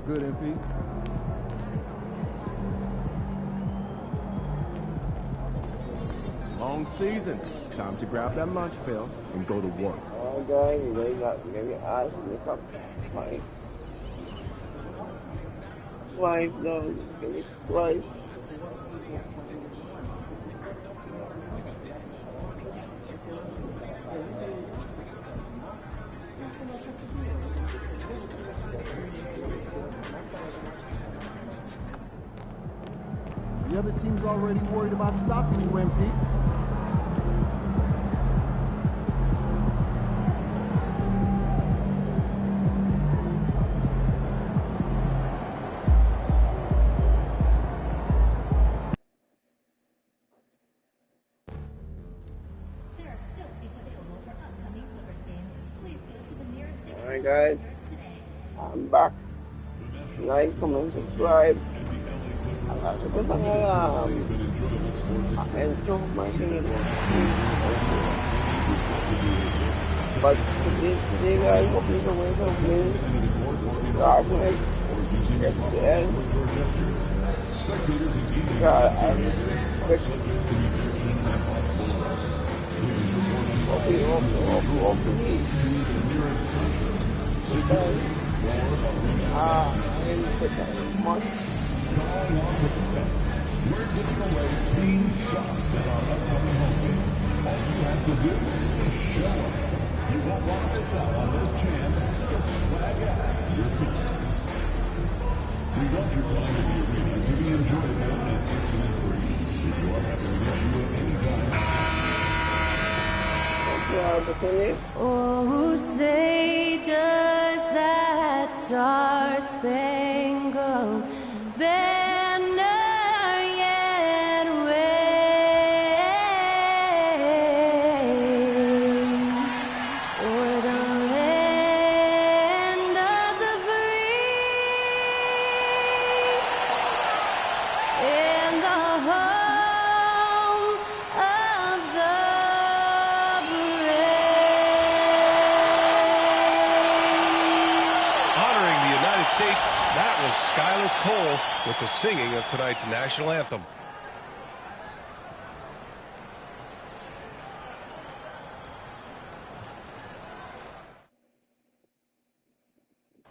good, MP? Long season. Time to grab that lunch pail and go to work. Oh, guys, they got maybe eyes in the cup. Twice, no, it's twice. The other team's already worried about stopping you, MP. Alright guys, I'm back. Like, comment, subscribe. I to put my alarm. And so my thing. But today guys, hope you can wait for me. Darkness. At the end. God, I'm We're giving away team shots at our upcoming home game. All you have to do is show up. You won't want to miss out on this chance to swag out your team. We want your time in the arena to be enjoyable and incident-free. If you are having an issue at any time, oh, say does that star-spangled banner yet wave o'er the land of the free and the home of the States, that was Skylar Cole with the singing of tonight's national anthem.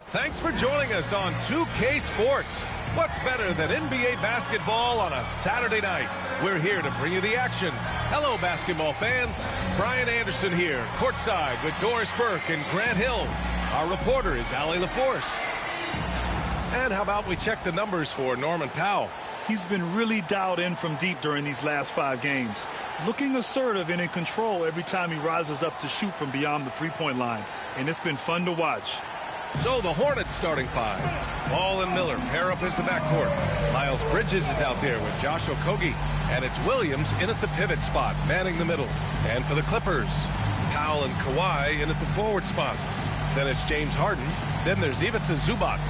Thanks for joining us on 2K Sports. What's better than NBA basketball on a Saturday night? We're here to bring you the action. Hello, basketball fans. Brian Anderson here, courtside with Doris Burke and Grant Hill. Our reporter is Allie LaForce. And how about we check the numbers for Norman Powell? He's been really dialed in from deep during these last 5 games. Looking assertive and in control every time he rises up to shoot from beyond the three-point line. And it's been fun to watch. So the Hornets starting 5. Ball and Miller pair up as the backcourt. Miles Bridges is out there with Josh Okogie. And it's Williams in at the pivot spot, manning the middle. And for the Clippers, Powell and Kawhi in at the forward spots. Then it's James Harden. Then there's Ivica Zubac.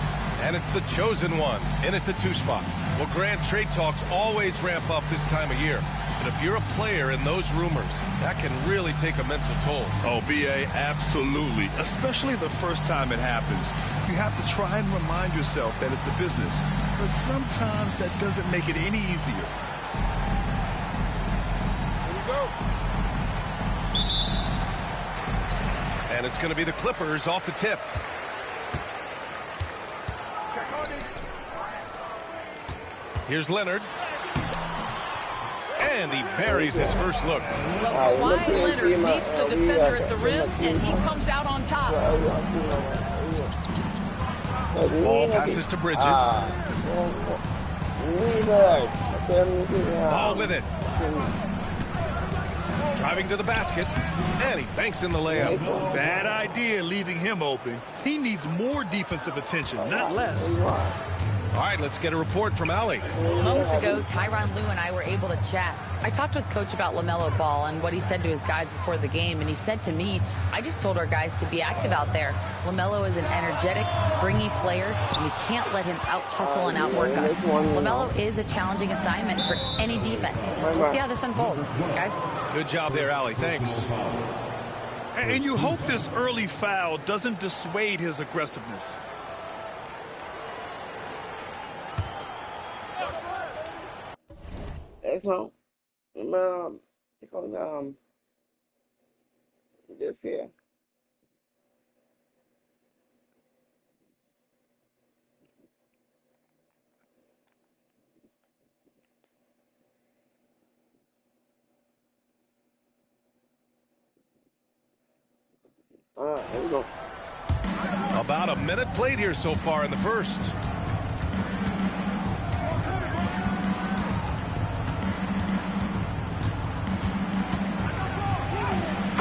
And it's the chosen one in at the 2 spot. Well, Grant, trade talks always ramp up this time of year. But if you're a player in those rumors, that can really take a mental toll. Oh, B.A., absolutely. Especially the first time it happens. You have to try and remind yourself that it's a business. But sometimes that doesn't make it any easier. Here we go. And it's going to be the Clippers off the tip. Here's Leonard. And he buries his first look. Well, Kawhi Leonard meets the defender at the rim, and he comes out on top. Ball passes to Bridges. Ball with it. Driving to the basket. And he banks in the layup. Bad idea leaving him open. He needs more defensive attention, not less. All right, let's get a report from Allie. Moments ago, Tyronn Lue and I were able to chat. I talked with Coach about LaMelo Ball and what he said to his guys before the game, and he said to me, I just told our guys to be active out there. LaMelo is an energetic, springy player, and we can't let him out-hustle and outwork us. LaMelo is a challenging assignment for any defense. We'll see how this unfolds, guys. Good job there, Allie. Thanks. And you hope this early foul doesn't dissuade his aggressiveness. Yes, no. Check out this here. There we go. About a minute played here so far in the first.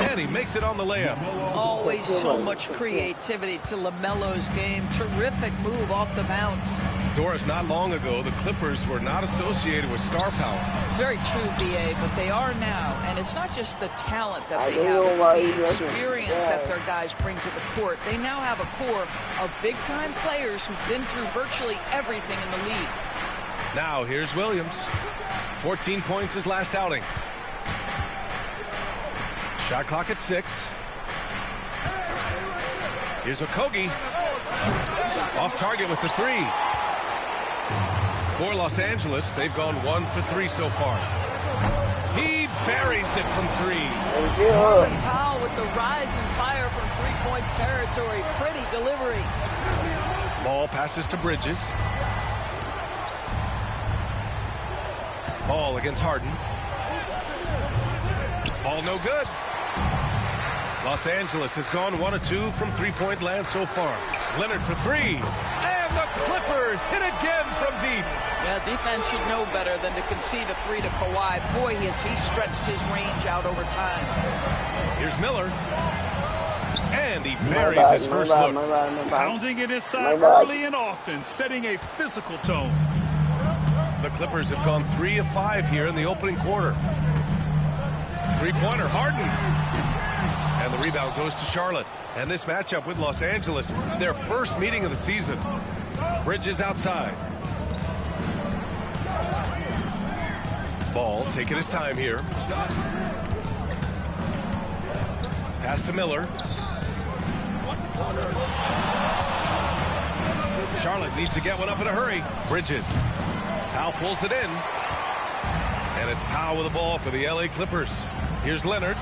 And he makes it on the layup. Always so much creativity to LaMelo's game. Terrific move off the bounce. Doris, not long ago, the Clippers were not associated with star power. It's very true, BA, but they are now. And it's not just the talent that I they don't have, know it's why the he doesn't. experience that Yeah. their guys bring to the court. They now have a core of big-time players who've been through virtually everything in the league. Now here's Williams. 14 points his last outing. Shot clock at 6. Here's Okogie. Off target with the 3. For Los Angeles, they've gone 1 for 3 so far. He buries it from 3. Norman Powell with the rise and fire from three-point territory. Pretty delivery. Ball passes to Bridges. Ball against Harden. Ball no good. Los Angeles has gone 1 of 2 from three-point land so far. Leonard for 3. And the Clippers hit again from deep. Yeah, defense should know better than to concede a 3 to Kawhi. Boy, has he stretched his range out over time. Here's Miller. And he buries his first look. Pounding it inside early and often, setting a physical tone. The Clippers have gone 3 of 5 here in the opening quarter. Three-pointer, Harden. And the rebound goes to Charlotte. And this matchup with Los Angeles, their first meeting of the season. Bridges outside. Ball taking his time here. Pass to Miller. Charlotte needs to get one up in a hurry. Bridges. Powell pulls it in. And it's Powell with the ball for the LA Clippers. Here's Leonard.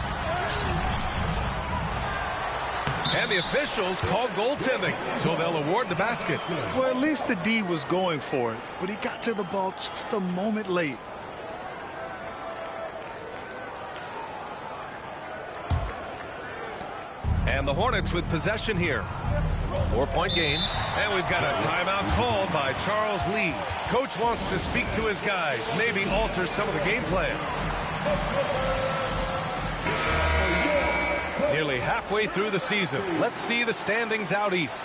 And the officials called goaltending, so they'll award the basket. Well, at least the D was going for it, but he got to the ball just a moment late. And the Hornets with possession here. 4-point game. And we've got a timeout called by Charles Lee. Coach wants to speak to his guys, maybe alter some of the game plan. Nearly halfway through the season. Let's see the standings out east.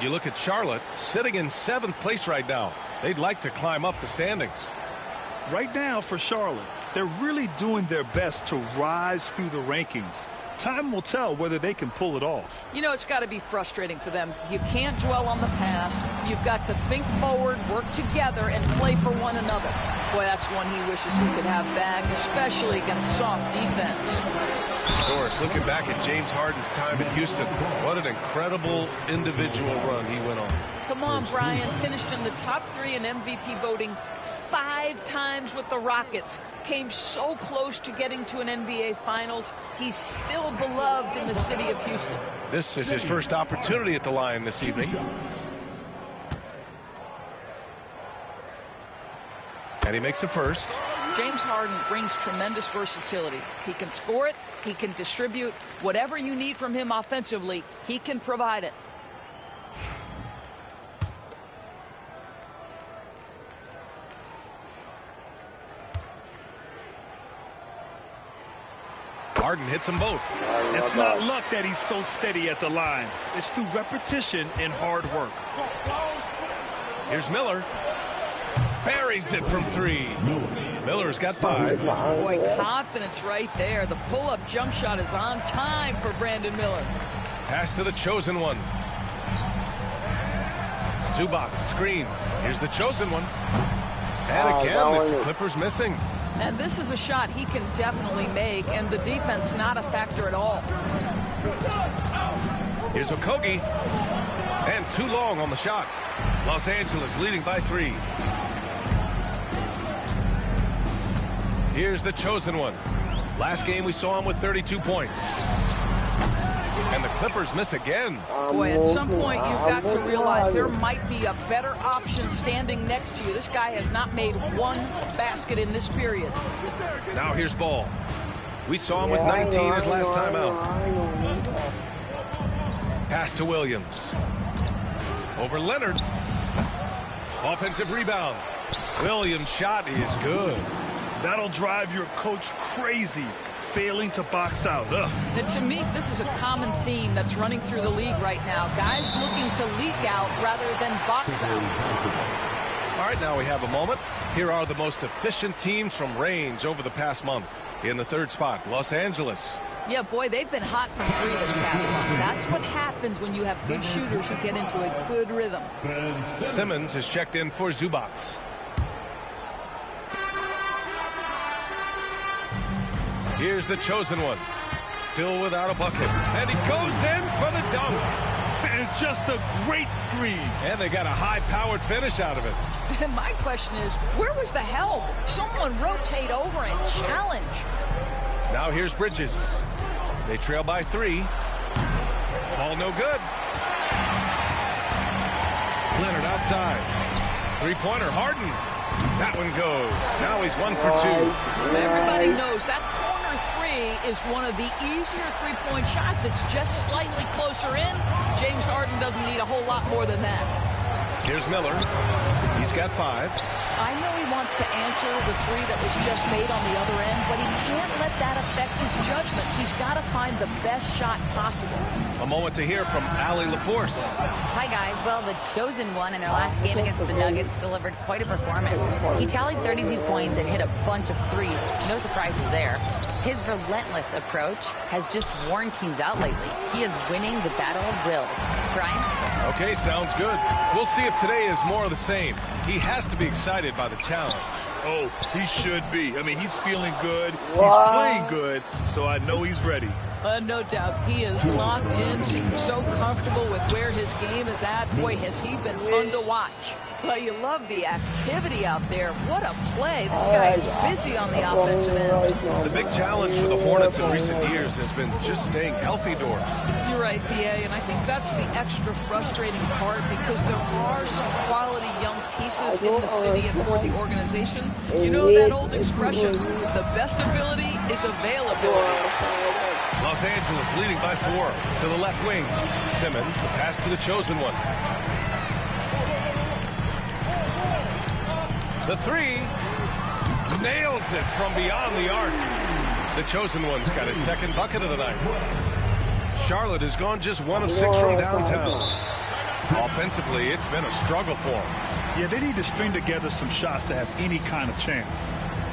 You look at Charlotte, sitting in 7th place right now. They'd like to climb up the standings. Right now for Charlotte, they're really doing their best to rise through the rankings. Time will tell whether they can pull it off. You know, it's got to be frustrating for them. You can't dwell on the past. You've got to think forward, work together, and play for one another. Boy, that's one he wishes he could have back, especially against soft defense. Doris, looking back at James Harden's time in Houston, what an incredible individual run he went on. Come on, Brian. Finished in the top 3 in MVP voting 5 times with the Rockets. Came so close to getting to an NBA Finals. He's still beloved in the city of Houston. This is his first opportunity at the line this evening. And he makes the first. James Harden brings tremendous versatility. He can score it. He can distribute. Whatever you need from him offensively, he can provide it. Harden hits them both. It's not luck that he's so steady at the line. It's through repetition and hard work. Here's Miller. Buries it from 3. Miller's got 5. Boy, confidence right there. The pull-up jump shot is on time for Brandon Miller. Pass to the chosen one. Zubac screen. Here's the chosen one. And again, it's Clippers missing. And this is a shot he can definitely make, and the defense not a factor at all. Here's Okogie. And too long on the shot. Los Angeles leading by 3. Here's the chosen one. Last game we saw him with 32 points. And the Clippers miss again. Boy, at some point you've got to realize there might be a better option standing next to you. This guy has not made one basket in this period. Now here's Ball. We saw him with 19 his last time out. Pass to Williams. Over Leonard. Offensive rebound. Williams' shot is good. That'll drive your coach crazy, failing to box out. Ugh. And to me, this is a common theme that's running through the league right now. Guys looking to leak out rather than box out. All right, now we have a moment. Here are the most efficient teams from range over the past month. In the third spot, Los Angeles. Yeah, boy, they've been hot from three this past month. That's what happens when you have good shooters who get into a good rhythm. Simmons has checked in for Zubac. Here's the chosen one. Still without a bucket. And he goes in for the dunk. And just a great screen. And they got a high-powered finish out of it. And my question is, where was the help? Someone rotate over and challenge. Now here's Bridges. They trail by 3. Ball no good. Leonard outside. Three-pointer, Harden. That one goes. Now he's 1 for 2. Everybody knows that corner three is one of the easier three-point shots. It's just slightly closer in. James Harden doesn't need a whole lot more than that. Here's Miller. He's got 5. I know he wants to answer the three that was just made on the other end, but he can't let that affect his judgment. He's got to find the best shot possible. A moment to hear from Allie LaForce. Hi, guys. Well, the chosen one in their last game against the Nuggets delivered quite a performance. He tallied 32 points and hit a bunch of threes. No surprises there. His relentless approach has just worn teams out lately. He is winning the battle of wills. Brian? Okay, sounds good. We'll see if today is more of the same. He has to be excited by the challenge. Oh, he should be. I mean, he's feeling good. He's playing good, so I know he's ready. No doubt. He is locked in, seems so comfortable with where his game is at. Boy, has he been fun to watch. Well, you love the activity out there. What a play. This guy is busy on the offensive end. The big challenge for the Hornets in recent years has been just staying healthy, Doris. You're right, PA, and I think that's the extra frustrating part because there are some quality young pieces in the city and for the organization. You know that old expression, the best ability is availability. Los Angeles leading by 4 to the left wing. Simmons, the pass to the chosen one. The 3 nails it from beyond the arc. The chosen one's got his second bucket of the night. Charlotte has gone just 1 of 6 from downtown. Offensively, it's been a struggle for them. Yeah, they need to string together some shots to have any kind of chance.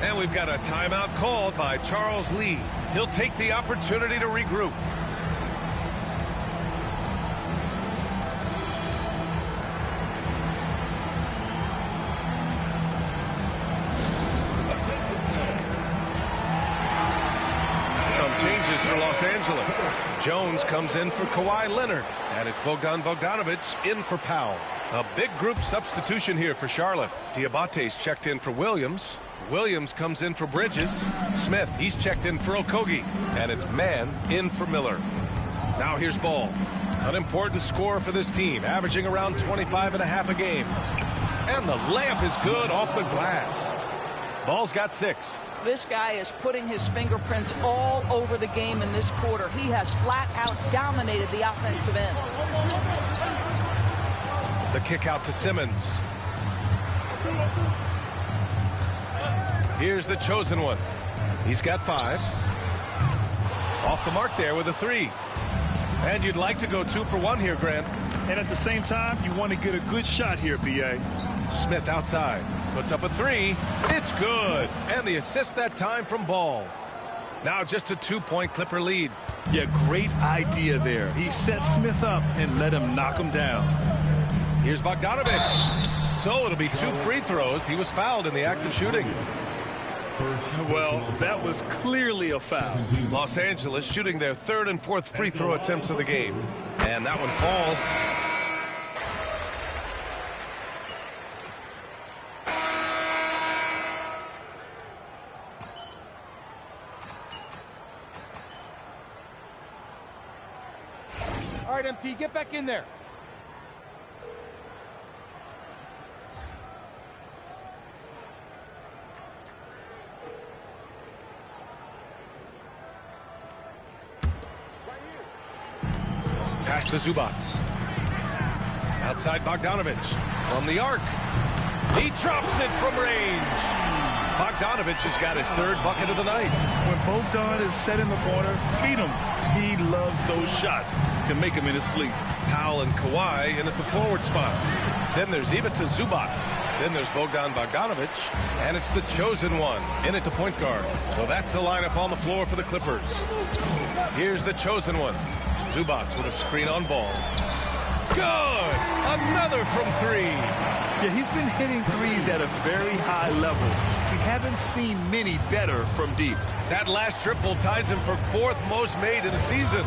And we've got a timeout called by Charles Lee. He'll take the opportunity to regroup. Changes for Los Angeles. Jones comes in for Kawhi Leonard, and it's Bogdan Bogdanović in for Powell. A big group substitution here for Charlotte. Diabate's checked in for Williams. Williams comes in for Bridges. Smith, he's checked in for Okogie, and it's Mann in for Miller. Now here's Ball. An important scorer for this team, averaging around 25.5 a game. And the layup is good off the glass. Ball's got 6. This guy is putting his fingerprints all over the game in this quarter. He has flat out dominated the offensive end. The kick out to Simmons. Here's the chosen one. He's got 5. Off the mark there with a 3. And you'd like to go 2 for 1 here, Grant. And at the same time, you want to get a good shot here, B.A. Smith outside. Puts up a 3. It's good. And the assist that time from Ball. Now just a 2-point Clipper lead. Yeah, great idea there. He set Smith up and let him knock him down. Here's Bogdanović. So it'll be 2 free throws. He was fouled in the act of shooting. Well, that was clearly a foul. Los Angeles shooting their 3rd and 4th free throw attempts of the game. And that one falls. right, MP. Get back in there. Pass to Zubac. Outside Bogdanovich. From the arc. He drops it from range. Bogdanovich has got his third bucket of the night. When Bogdan is set in the corner, feed him. He loves those shots. Can make him in his sleep. Powell and Kawhi in at the forward spots. Then there's Ivica Zubac. Then there's Bogdan Bogdanovich. And it's the chosen one in at the point guard. So that's the lineup on the floor for the Clippers. Here's the chosen one. Zubac with a screen on ball. Good! Another from three. Yeah, he's been hitting threes at a very high level. We haven't seen many better from deep. That last triple ties him for fourth most made in a season.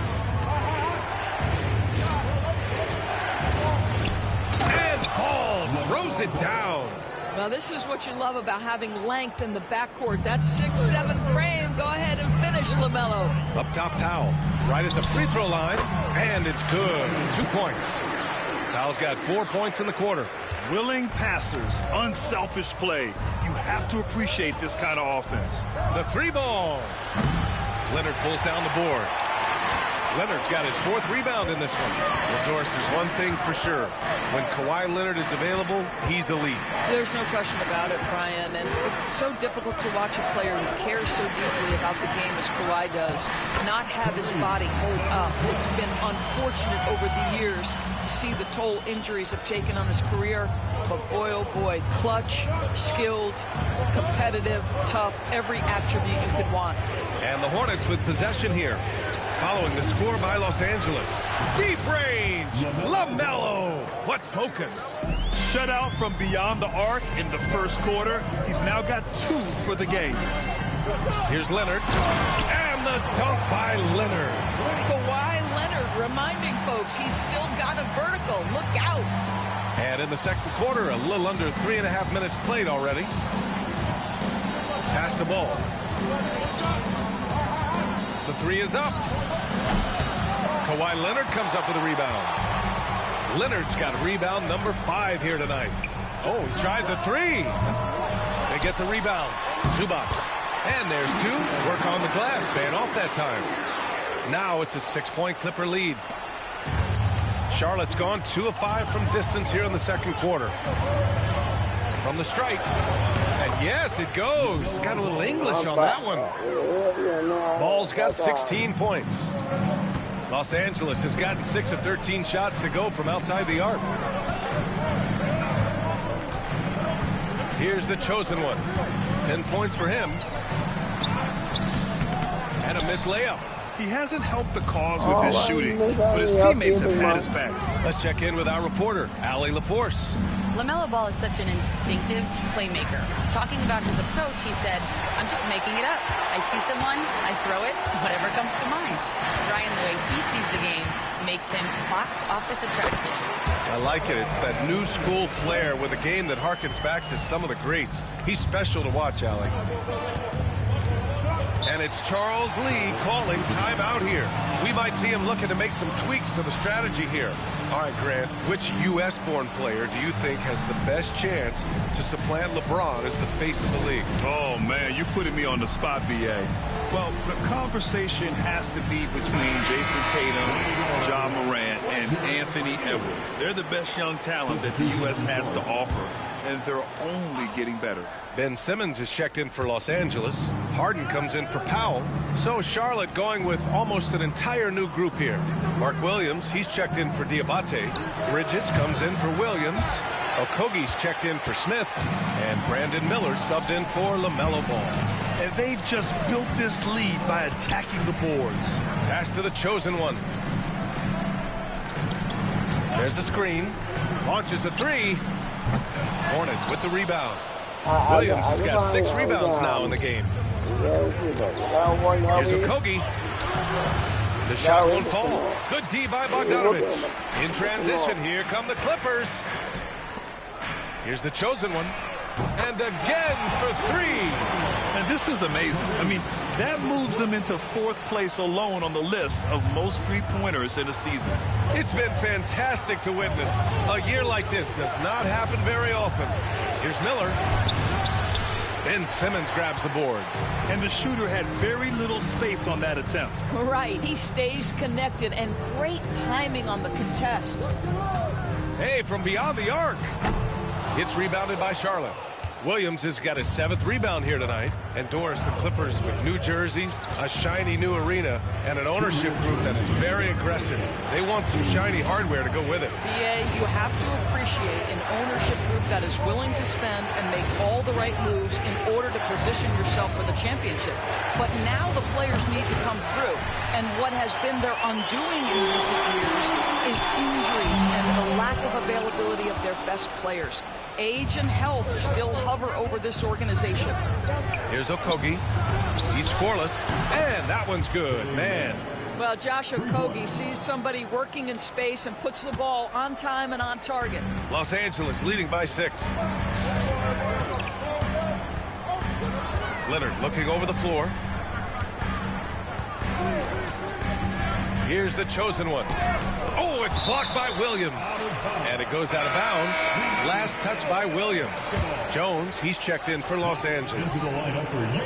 And Paul throws it down. Now, this is what you love about having length in the backcourt. That 6'7" frame. Go ahead and finish, LaMelo. Up top, Powell. Right at the free throw line. And it's good. 2 points. Powell's got 4 points in the quarter. Willing passers, unselfish play. You have to appreciate this kind of offense. The three ball. Leonard pulls down the board. Leonard's got his fourth rebound in this one. Well, Doris, there's one thing for sure. When Kawhi Leonard is available, he's elite. There's no question about it, Brian. And it's so difficult to watch a player who cares so deeply about the game as Kawhi does not have his body hold up. It's been unfortunate over the years to see the toll injuries have taken on his career. But boy, oh boy, clutch, skilled, competitive, tough, every attribute you could want. And the Hornets with possession here. Following the score by Los Angeles. Deep range. LaMelo. What focus. Shutout from beyond the arc in the first quarter. He's now got 2 for the game. Here's Leonard. And the dunk by Leonard. Kawhi Leonard reminding folks he's still got a vertical. Look out. And in the second quarter, a little under 3.5 minutes played already. Pass the ball. The three is up. Kawhi Leonard comes up with a rebound. Leonard's got rebound number 5 here tonight. Oh, he tries a three. They get the rebound. Zubac. And there's 2. Work on the glass. Ban off that time. Now it's a 6-point Clipper lead. Charlotte's gone 2 of 5 from distance here in the second quarter. From the stripe. And yes, it goes. Got a little English on that one. Ball's got 16 points. Los Angeles has gotten 6 of 13 shots to go from outside the arc. Here's the chosen one. 10 points for him. And a missed layup. He hasn't helped the cause with his shooting, but his teammates have had his back. Let's check in with our reporter, Allie LaForce. LaMelo Ball is such an instinctive playmaker. Talking about his approach, he said, I'm just making it up. I see someone, I throw it, whatever comes to mind. Brian, the way he sees the game makes him box office attraction. I like it. It's that new school flair with a game that harkens back to some of the greats. He's special to watch, Allie. And it's Charles Lee calling timeout here. We might see him looking to make some tweaks to the strategy here. All right, Grant, which U.S.-born player do you think has the best chance to supplant LeBron as the face of the league? Oh, man, you're putting me on the spot, B.A. Well, the conversation has to be between Jason Tatum, Ja Morant, and Anthony Edwards. They're the best young talent that the U.S. has to offer, and they're only getting better. Ben Simmons is checked in for Los Angeles. Harden comes in for Powell. So Charlotte going with almost an entire new group here. Mark Williams, he's checked in for Diabate. Bridges comes in for Williams. Okogie's checked in for Smith. And Brandon Miller subbed in for LaMelo Ball. And they've just built this lead by attacking the boards. Pass to the chosen one. There's a screen. Launches a three. Hornets with the rebound. Williams has got 6 rebounds now in the game. Here's Okogie. The shot won't fall. Good D by Bogdanovich. In transition, here come the Clippers. Here's the chosen one. And again for three. And this is amazing. I mean, that moves them into 4th place alone on the list of most three-pointers in a season. It's been fantastic to witness. A year like this does not happen very often. Here's Miller. Ben Simmons grabs the board. And the shooter had very little space on that attempt. Right, he stays connected, and great timing on the contest. Hey, from beyond the arc. It's rebounded by Charlotte. Williams has got his 7th rebound here tonight. And Doris, the Clippers with new jerseys, a shiny new arena, and an ownership group that is very aggressive. They want some shiny hardware to go with it. Yeah, you have to appreciate an ownership group that is willing to spend and make all the right moves in order to position yourself for the championship. But now the players need to come through. And what has been their undoing in recent years is injuries and the lack of availability of their best players. Age and health still hover over this organization. Here's Okogie. He's scoreless. And that one's good, man. Well, Josh Okogie sees somebody working in space and puts the ball on time and on target. Los Angeles leading by 6. Leonard looking over the floor. Here's the chosen one. Oh, it's blocked by Williams. And it goes out of bounds. Last touch by Williams. Jones, he's checked in for Los Angeles.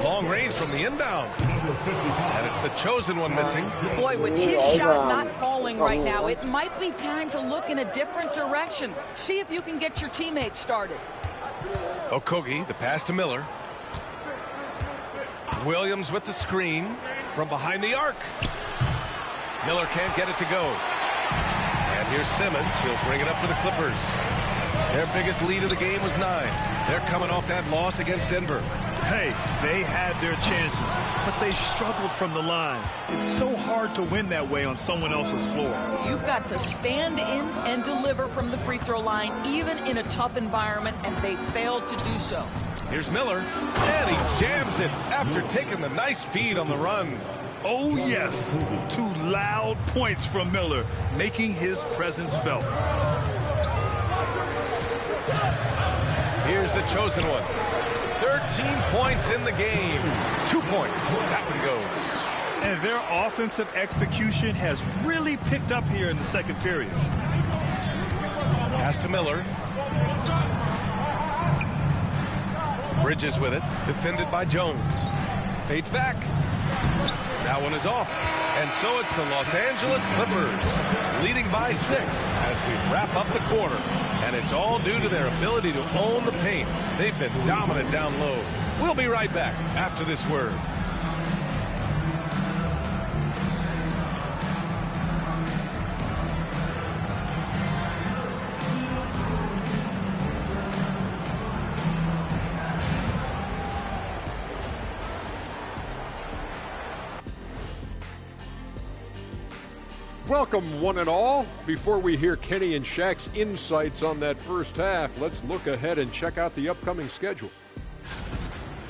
Long range from the inbound. And it's the chosen one missing. Boy, with his shot not falling right now, it might be time to look in a different direction. See if you can get your teammates started. Okogie, the pass to Miller. Williams with the screen from behind the arc. Miller can't get it to go. And here's Simmons. He'll bring it up for the Clippers. Their biggest lead of the game was 9. They're coming off that loss against Denver. Hey, they had their chances, but they struggled from the line. It's so hard to win that way on someone else's floor. You've got to stand in and deliver from the free throw line, even in a tough environment, and they failed to do so. Here's Miller, and he jams it after taking the nice feed on the run. Oh, yes. 2 loud points from Miller, making his presence felt. Here's the chosen one. 13 points in the game. 2 points. That one goes. And their offensive execution has really picked up here in the second period. Pass to Miller. Bridges with it. Defended by Jones. Fades back. That one is off. And so it's the Los Angeles Clippers leading by 6 as we wrap up the quarter. And it's all due to their ability to own the paint. They've been dominant down low. We'll be right back after this word. Welcome, one and all. Before we hear Kenny and Shaq's insights on that first half, let's look ahead and check out the upcoming schedule.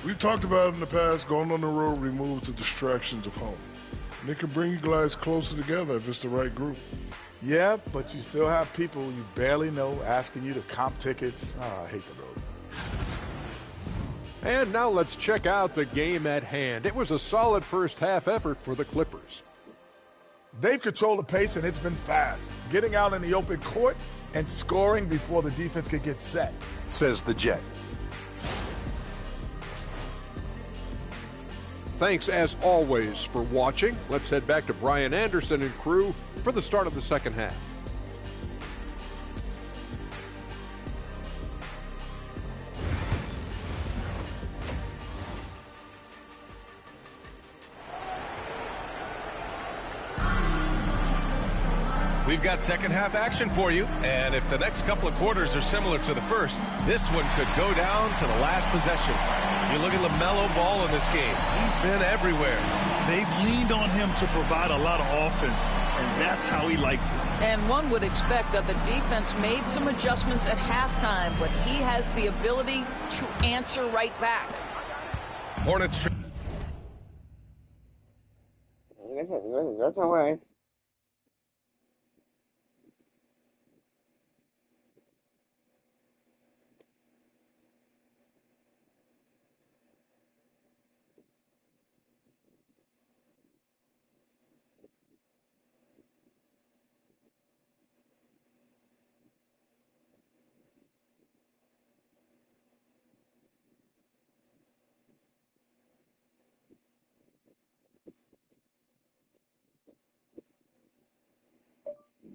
We've talked about it in the past, going on the road removes the distractions of home. And it can bring you guys closer together if it's the right group. Yeah, but you still have people you barely know asking you to comp tickets. Oh, I hate the road. And now let's check out the game at hand. It was a solid first half effort for the Clippers. They've controlled the pace, and it's been fast. Getting out in the open court and scoring before the defense could get set, says the Jet. Thanks, as always, for watching. Let's head back to Brian Anderson and crew for the start of the second half. We've got second half action for you, and if the next couple of quarters are similar to the first, this one could go down to the last possession. You look at LaMelo Ball in this game. He's been everywhere. They've leaned on him to provide a lot of offense, and that's how he likes it. And one would expect that the defense made some adjustments at halftime, but he has the ability to answer right back. Hornets. That's all right.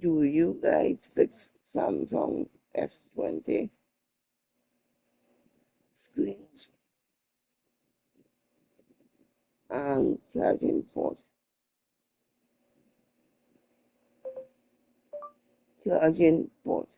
Do you guys fix Samsung S20 screens and charging port? Charging port.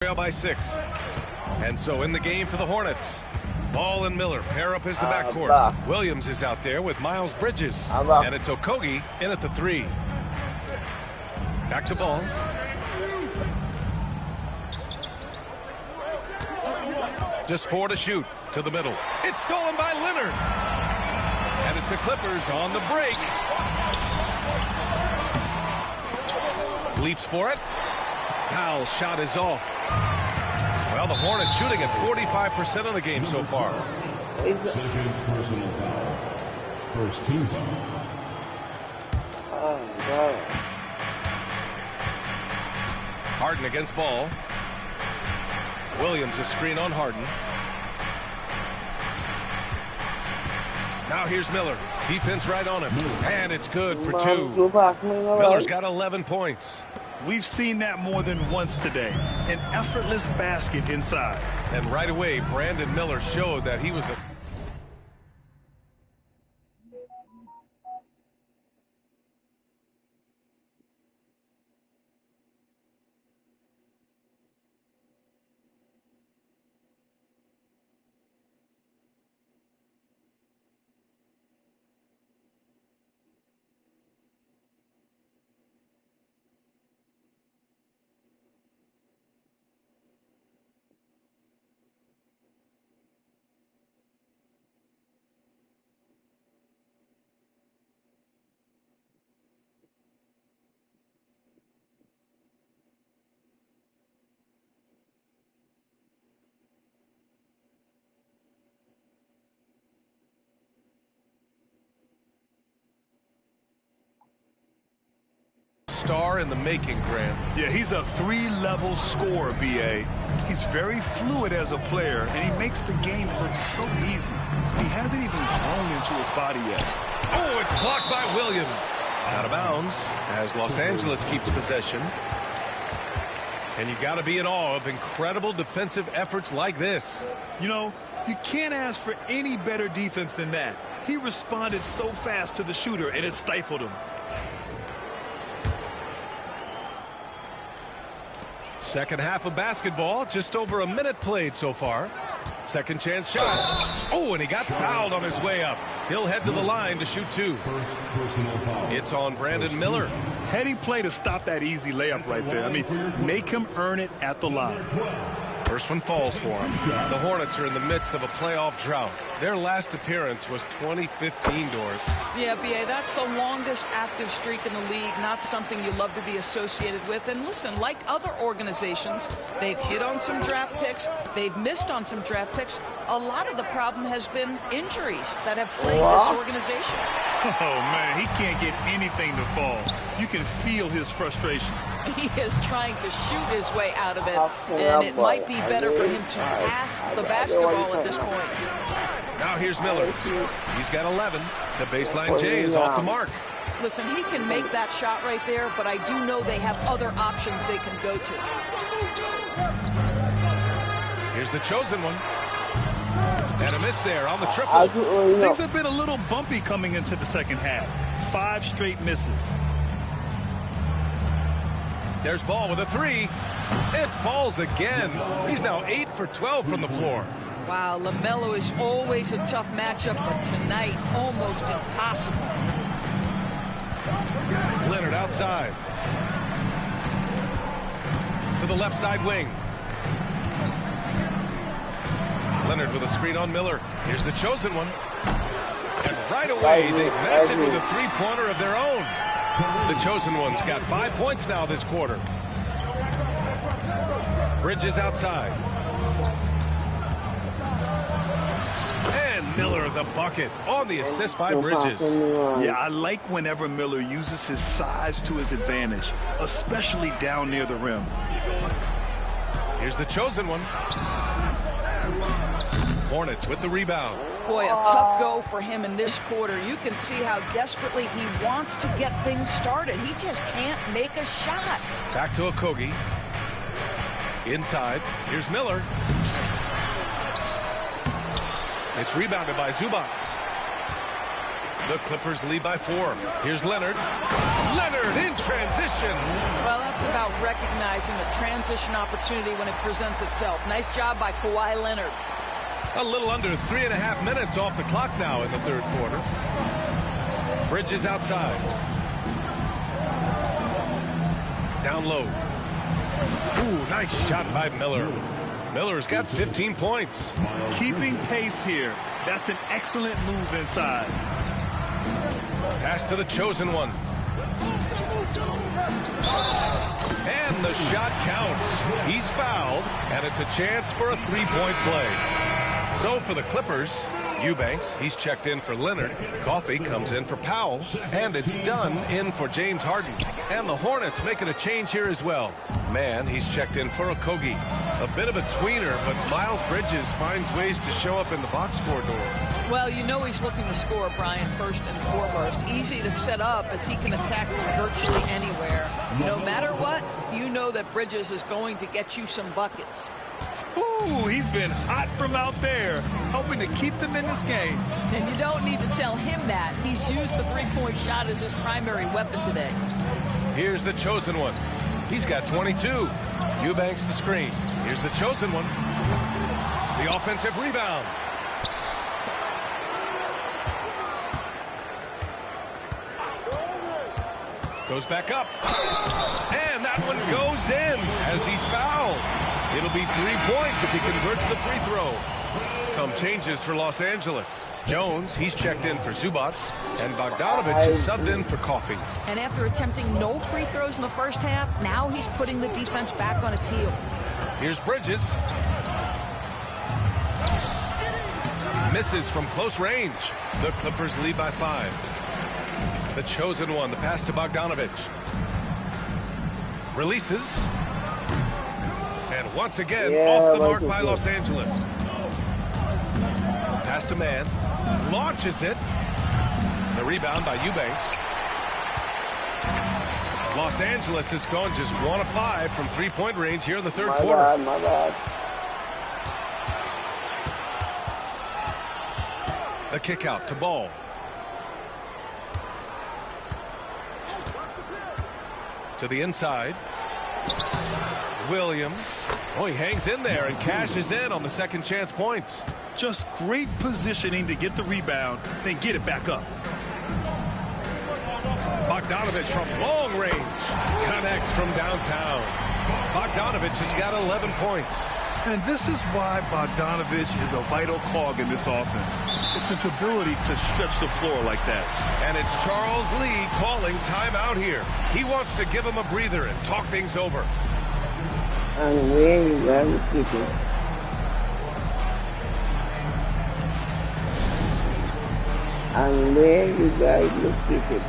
Trail by 6. And so in the game for the Hornets, Ball and Miller pair up as the backcourt. Williams is out there with Miles Bridges. And it's Okogie in at the 3. Back to Ball. Just 4 to shoot to the middle. It's stolen by Leonard. And it's the Clippers on the break. Leaps for it. Powell's shot is off. Well, the Hornets shooting at 45% of the game so far. Second personal foul. First team foul. Oh, God. Harden against Ball. Williams a screen on Harden. Now here's Miller. Defense right on him. And it's good for 2. Miller's got 11 points. We've seen that more than once today. An effortless basket inside. And right away, Brandon Miller showed that he was a... Star in the making, Grant. Yeah, he's a 3-level scorer, B.A. He's very fluid as a player, and he makes the game look so easy. He hasn't even grown into his body yet. Oh, it's blocked by Williams. Out of bounds as Los Angeles keeps possession. And you got to be in awe of incredible defensive efforts like this. You know, you can't ask for any better defense than that. He responded so fast to the shooter, and it stifled him. Second half of basketball, just over a minute played so far. Second chance shot. Oh, and he got fouled on his way up. He'll head to the line to shoot 2. It's on Brandon Miller. Heady play to stop that easy layup right there. I mean, make him earn it at the line. First one falls for him. The Hornets are in the midst of a playoff drought. Their last appearance was 2015, Doris. Yeah, B.A., that's the longest active streak in the league, not something you love to be associated with. And listen, like other organizations, they've hit on some draft picks, they've missed on some draft picks. A lot of the problem has been injuries that have plagued this organization. Oh, man, he can't get anything to fall. You can feel his frustration. He is trying to shoot his way out of it, and it might be better for him to pass the basketball at this point. Now here's Miller. He's got 11. The baseline J is off the mark. Listen, he can make that shot right there, but I do know they have other options they can go to. Here's the chosen one. And a miss there on the triple. Things have been a little bumpy coming into the second half. 5 straight misses. There's Ball with a 3. It falls again. He's now 8 for 12 from the floor. Wow, LaMelo is always a tough matchup, but tonight almost impossible. Leonard outside. To the left side wing. Leonard with a screen on Miller. Here's the chosen one. And right away, they match it with a three-pointer of their own. The chosen one's got 5 points now this quarter. Bridges outside. And Miller the bucket on the assist by Bridges. Yeah, I like whenever Miller uses his size to his advantage, especially down near the rim. Here's the chosen one. Hornets with the rebound. Boy, a tough go for him in this quarter. You can see how desperately he wants to get things started. He just can't make a shot. Back to Okogie. Inside. Here's Miller. It's rebounded by Zubats. The Clippers lead by 4. Here's Leonard. Leonard in transition. Well, that's about recognizing the transition opportunity when it presents itself. Nice job by Kawhi Leonard. A little under 3.5 minutes off the clock now in the third quarter. Bridges outside. Down low. Ooh, nice shot by Miller. Miller's got 15 points. Keeping pace here. That's an excellent move inside. Pass to the chosen one. And the shot counts. He's fouled, and it's a chance for a three-point play. So for the Clippers, Eubanks, he's checked in for Leonard. Coffey comes in for Powell. And it's Dunn in for James Harden. And the Hornets making a change here as well. Man, he's checked in for Okogie. A bit of a tweener, but Miles Bridges finds ways to show up in the box score doors. Well, you know he's looking to score, Brian, first and foremost. Easy to set up as he can attack from virtually anywhere. No matter what, you know that Bridges is going to get you some buckets. Ooh, he's been hot from out there, helping to keep them in this game. And you don't need to tell him that. He's used the three-point shot as his primary weapon today. Here's the chosen one. He's got 22. Eubanks the screen. Here's the chosen one. The offensive rebound. Goes back up. And that one goes in as he's fouled. It'll be 3 points if he converts the free throw. Some changes for Los Angeles. Jones, he's checked in for Zubats, and Bogdanovich is subbed in for Coffey. And after attempting no free throws in the first half, now he's putting the defense back on its heels. Here's Bridges. Misses from close range. The Clippers lead by 5. The chosen one, the pass to Bogdanovich. Releases. And once again, off the mark by Los Angeles. Pass to Mann. Launches it. The rebound by Eubanks. Los Angeles has gone just 1 of 5 from three-point range here in the third quarter. My bad. The kick out to Ball. To the inside. Williams. Oh, he hangs in there and cashes in on the second chance points. Just great positioning to get the rebound, then get it back up. Bogdanovich from long range connects from downtown. Bogdanovich has got 11 points. And this is why Bogdanovich is a vital cog in this offense. It's his ability to stretch the floor like that. And it's Charles Lee calling timeout here. He wants to give him a breather and talk things over. And where you guys keep it? And where you guys look keep it?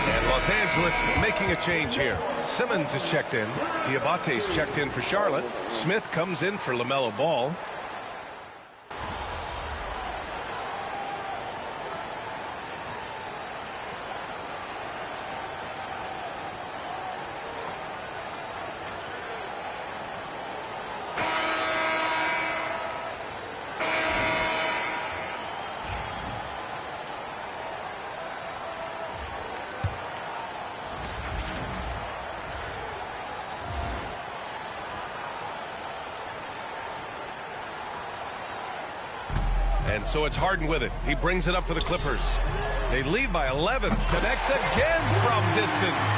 And Los Angeles making a change here. Simmons is checked in. Diabate's checked in for Charlotte. Smith comes in for LaMelo Ball. And so it's Harden with it. He brings it up for the Clippers. They lead by 11. Connects again from distance.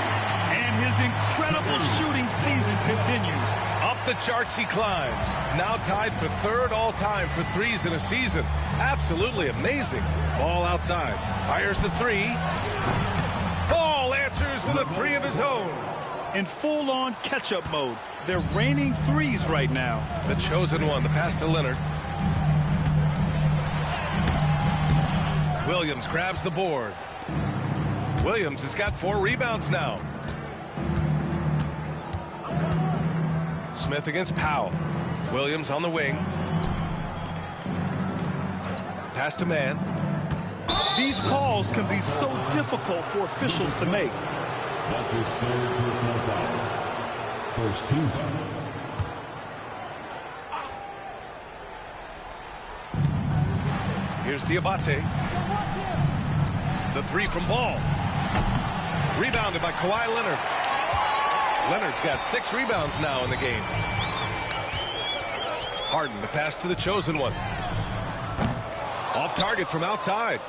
And his incredible shooting season continues. Up the charts he climbs. Now tied for third all-time for threes in a season. Absolutely amazing. Ball outside. Fires the three. Ball answers with a three of his own. In full-on catch-up mode. They're raining threes right now. The chosen one. The pass to Leonard. Williams grabs the board. Williams has got 4 rebounds now. Smith against Powell. Williams on the wing. Pass to man. These calls can be so difficult for officials to make. That's his third personal foul. First team foul. Here's Diabate. The three from Ball. Rebounded by Kawhi Leonard. Leonard's got 6 rebounds now in the game. Harden, the pass to the chosen one. Off target from outside.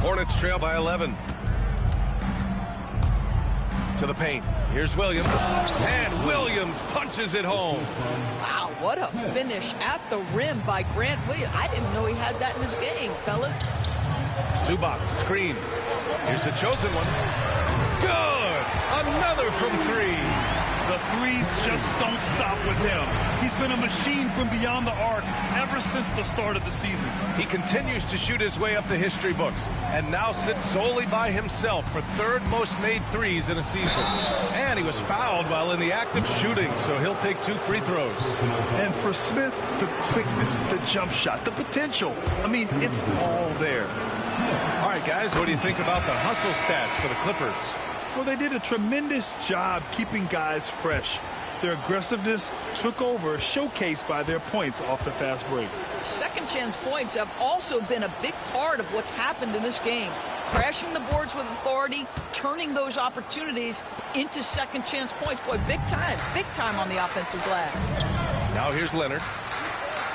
Hornets trail by 11. To the paint. Here's Williams. And Williams punches it home. Wow, what a finish at the rim by Grant Williams. I didn't know he had that in his game, fellas. Zubac, screen. Here's the chosen one. Good! Another from 3. The threes just don't stop with him. He's been a machine from beyond the arc ever since the start of the season. He continues to shoot his way up the history books and now sits solely by himself for 3rd most made threes in a season. And he was fouled while in the act of shooting, so he'll take 2 free throws. And for Smith, the quickness, the jump shot, the potential. I mean, it's all there. All right, guys, what do you think about the hustle stats for the Clippers? Well, they did a tremendous job keeping guys fresh. Their aggressiveness took over, showcased by their points off the fast break. Second chance points have also been a big part of what's happened in this game. Crashing the boards with authority, turning those opportunities into second chance points. Boy, big time on the offensive glass. Now here's Leonard.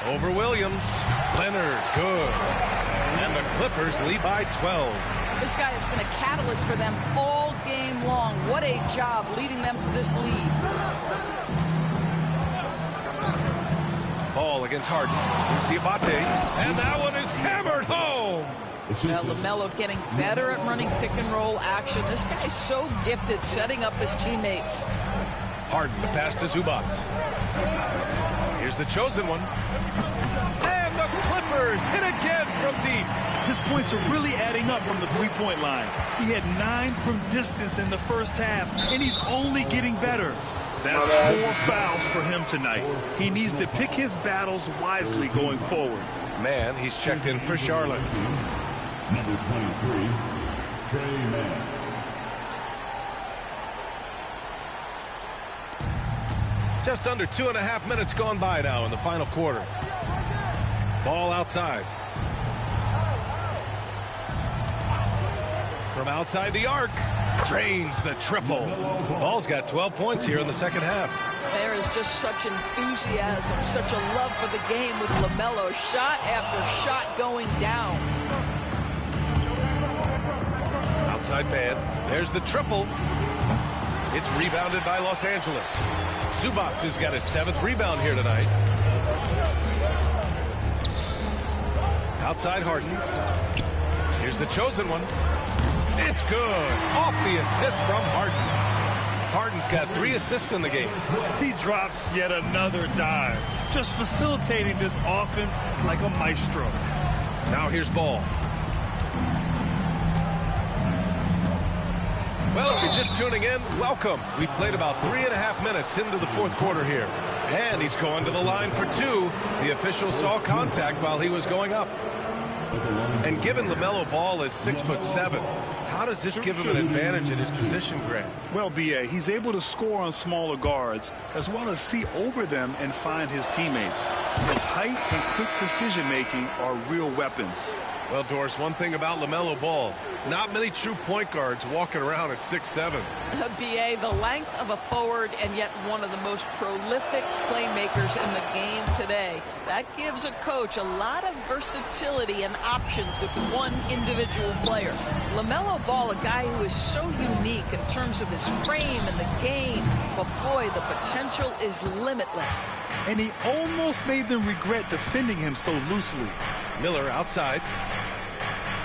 Over Williams. Leonard, good. And the Clippers lead by 12. This guy has been a catalyst for them all game long. What a job leading them to this lead. Ball against Harden. Here's Diabate. And that one is hammered home. Now LaMelo getting better at running pick and roll action. This guy's so gifted setting up his teammates. Harden, the pass to Zubac. Here's the chosen one. And the Clippers hit again from deep. His points are really adding up from the three-point line. He had 9 from distance in the first half, and he's only getting better. That's 4 fouls for him tonight. He needs to pick his battles wisely going forward. Man, he's checked in for Charlotte. Number 23, Trey Mann. Just under 2.5 minutes gone by now in the final quarter. Ball outside. From outside the arc, drains the triple. Ball's got 12 points here in the second half. There is just such enthusiasm, such a love for the game with LaMelo. Shot after shot going down. Outside man. There's the triple. It's rebounded by Los Angeles. Zubac has got his 7th rebound here tonight. Outside Harden. Here's the chosen one. It's good. Off the assist from Harden. Harden's got 3 assists in the game. He drops yet another dive, just facilitating this offense like a maestro. Now here's Ball. Well, if you're just tuning in, welcome. We played about 3.5 minutes into the fourth quarter here. And he's going to the line for 2. The official saw contact while he was going up. And given LaMelo Ball is 6'7", how does this give him an advantage in his position, Grant? Well, B.A., he's able to score on smaller guards as well as see over them and find his teammates. His height and quick decision-making are real weapons. Well, Doris, one thing about LaMelo Ball, not many true point guards walking around at 6'7". BA, the length of a forward and yet one of the most prolific playmakers in the game today. That gives a coach a lot of versatility and options with one individual player. LaMelo Ball, a guy who is so unique in terms of his frame and the game, but boy, the potential is limitless. And he almost made them regret defending him so loosely. Miller outside.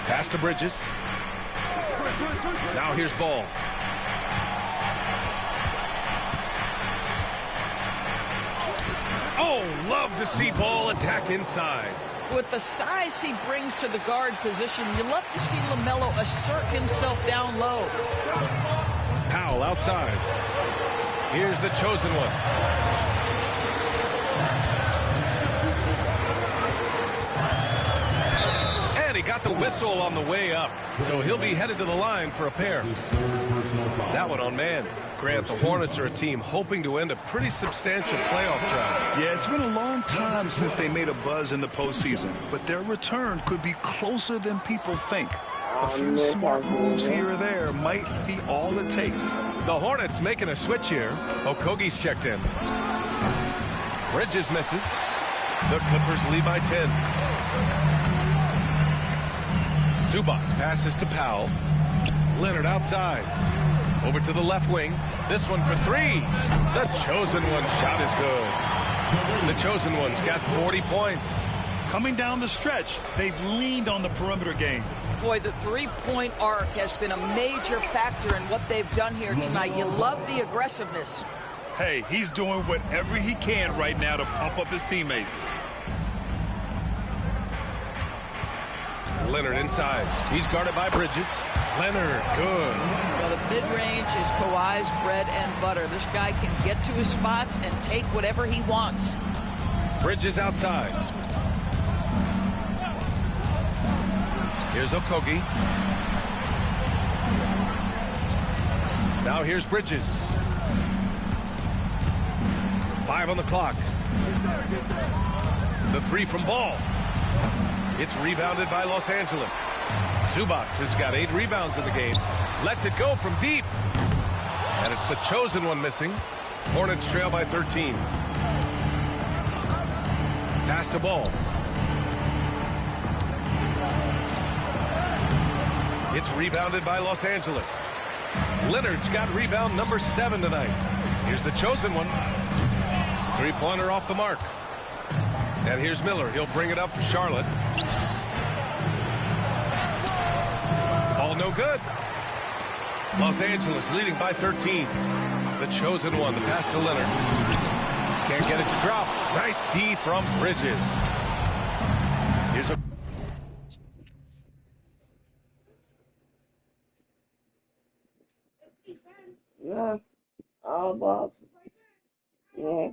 Pass to Bridges. Now here's Ball. Oh, love to see Ball attack inside. With the size he brings to the guard position, you love to see LaMelo assert himself down low. Powell outside. Here's the chosen one. He got the whistle on the way up, so he'll be headed to the line for a pair. That one on man. Grant, the Hornets are a team hoping to end a pretty substantial playoff drive. Yeah, it's been a long time since they made a buzz in the postseason, but their return could be closer than people think. A few smart moves here or there might be all it takes. The Hornets making a switch here. Okogie's checked in. Bridges misses. The Clippers lead by 10. Zubac passes to Powell. Leonard outside. Over to the left wing. This one for three. The chosen one shot is good. The chosen one's got 40 points. Coming down the stretch, they've leaned on the perimeter game. Boy, the three-point arc has been a major factor in what they've done here tonight. You love the aggressiveness. Hey, he's doing whatever he can right now to pump up his teammates. Leonard inside. He's guarded by Bridges. Leonard, good. Well, the mid-range is Kawhi's bread and butter. This guy can get to his spots and take whatever he wants. Bridges outside. Here's Okogie. Now here's Bridges. 5 on the clock. The three from Ball. It's rebounded by Los Angeles. Zubac has got 8 rebounds in the game. Lets it go from deep. And it's the chosen one missing. Hornets trail by 13. Pass to Ball. It's rebounded by Los Angeles. Leonard's got rebound number 7 tonight. Here's the chosen one. Three-pointer off the mark. And here's Miller. He'll bring it up for Charlotte. Ball no good. Los Angeles leading by 13. The chosen one. The pass to Leonard. Can't get it to drop. Nice D from Bridges. Here's a... Yeah. All about. Yeah.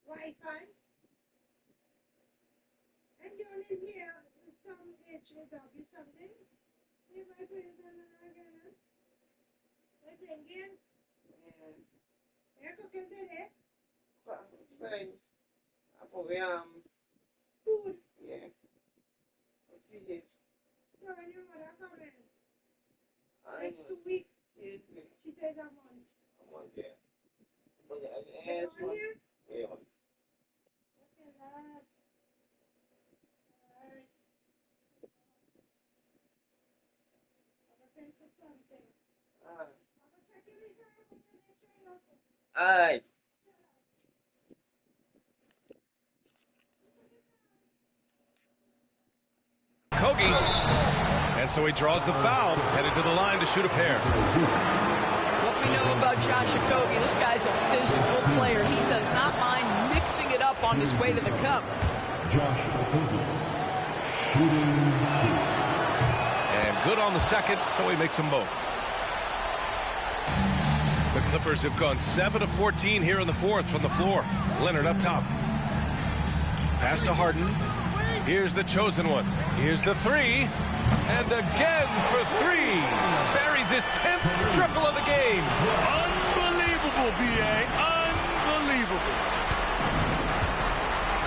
Wi-Fi. And you only here with some HAW something. You might put it on again. We're playing games. Yeah. You're cooking today. Fine. Food. Yeah. What you did? No, and your mother coming. I Like know. 2 weeks. Excuse me. She says a month. I'm on there. But I You asked on one. here? Yeah. Okay, lad. Alright. I'm looking for something. Alright. I'm gonna check your return. I'm gonna make sure you know. Alright. Kogi. And so he draws the foul, headed to the line to shoot a pair. What we know about Josh Okogie, this guy's a physical player. He does not mind mixing it up on his way to the cup. Josh Okogie, shooting 2. And good on the second, so he makes them both. The Clippers have gone 7 of 14 here in the fourth from the floor. Leonard up top. Pass to Harden. Here's the chosen one. Here's the three. And again for 3. Buries his 10th triple of the game. Unbelievable, B.A. open.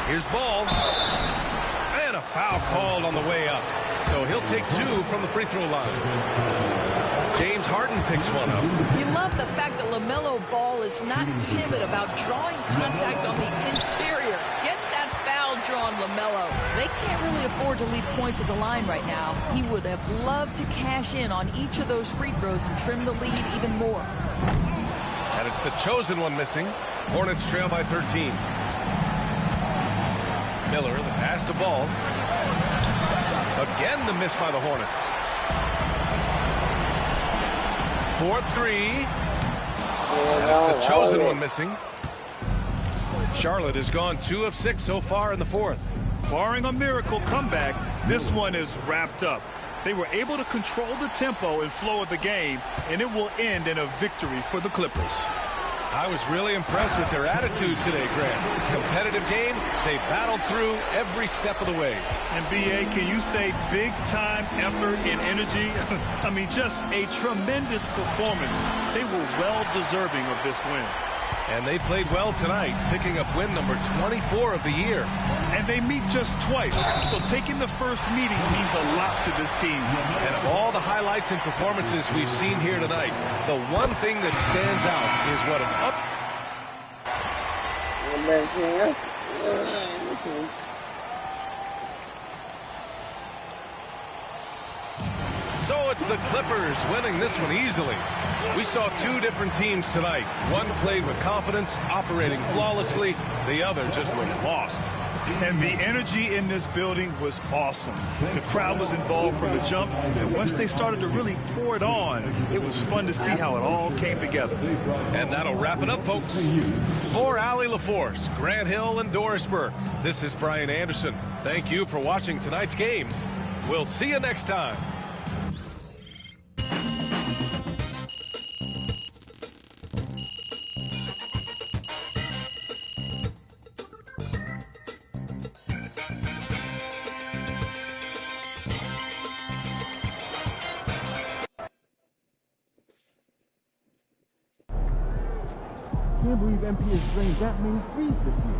Here's Ball. And a foul called on the way up. So he'll take 2 from the free throw line. James Harden picks one up. You love the fact that LaMelo Ball is not timid about drawing contact on the interior. Get that foul drawn, LaMelo. They can't really afford to leave points at the line right now. He would have loved to cash in on each of those free throws and trim the lead even more. And it's the chosen one missing. Hornets trail by 13. Miller, the pass to Ball. Again, the miss by the Hornets. 4-3. And it's the chosen one missing. Charlotte has gone 2 of 6 so far in the fourth. Barring a miracle comeback, this one is wrapped up. They were able to control the tempo and flow of the game, and it will end in a victory for the Clippers. I was really impressed with their attitude today, Grant. Competitive game, they battled through every step of the way. And BA, can you say big time effort and energy? I mean, just a tremendous performance. They were well deserving of this win. And they played well tonight, picking up win number 24 of the year. And they meet just twice, so taking the first meeting means a lot to this team. And of all the highlights and performances we've seen here tonight, the one thing that stands out is what an So it's the Clippers winning this one easily. We saw 2 different teams tonight. One played with confidence, operating flawlessly. The other just looked lost. And the energy in this building was awesome. The crowd was involved from the jump, and once they started to really pour it on, it was fun to see how it all came together. And that'll wrap it up, folks. For Allie LaForce, Grant Hill, and Doris Burke, this is Brian Anderson. Thank you for watching tonight's game. We'll see you next time. Can't believe MP has drained that many threes this year.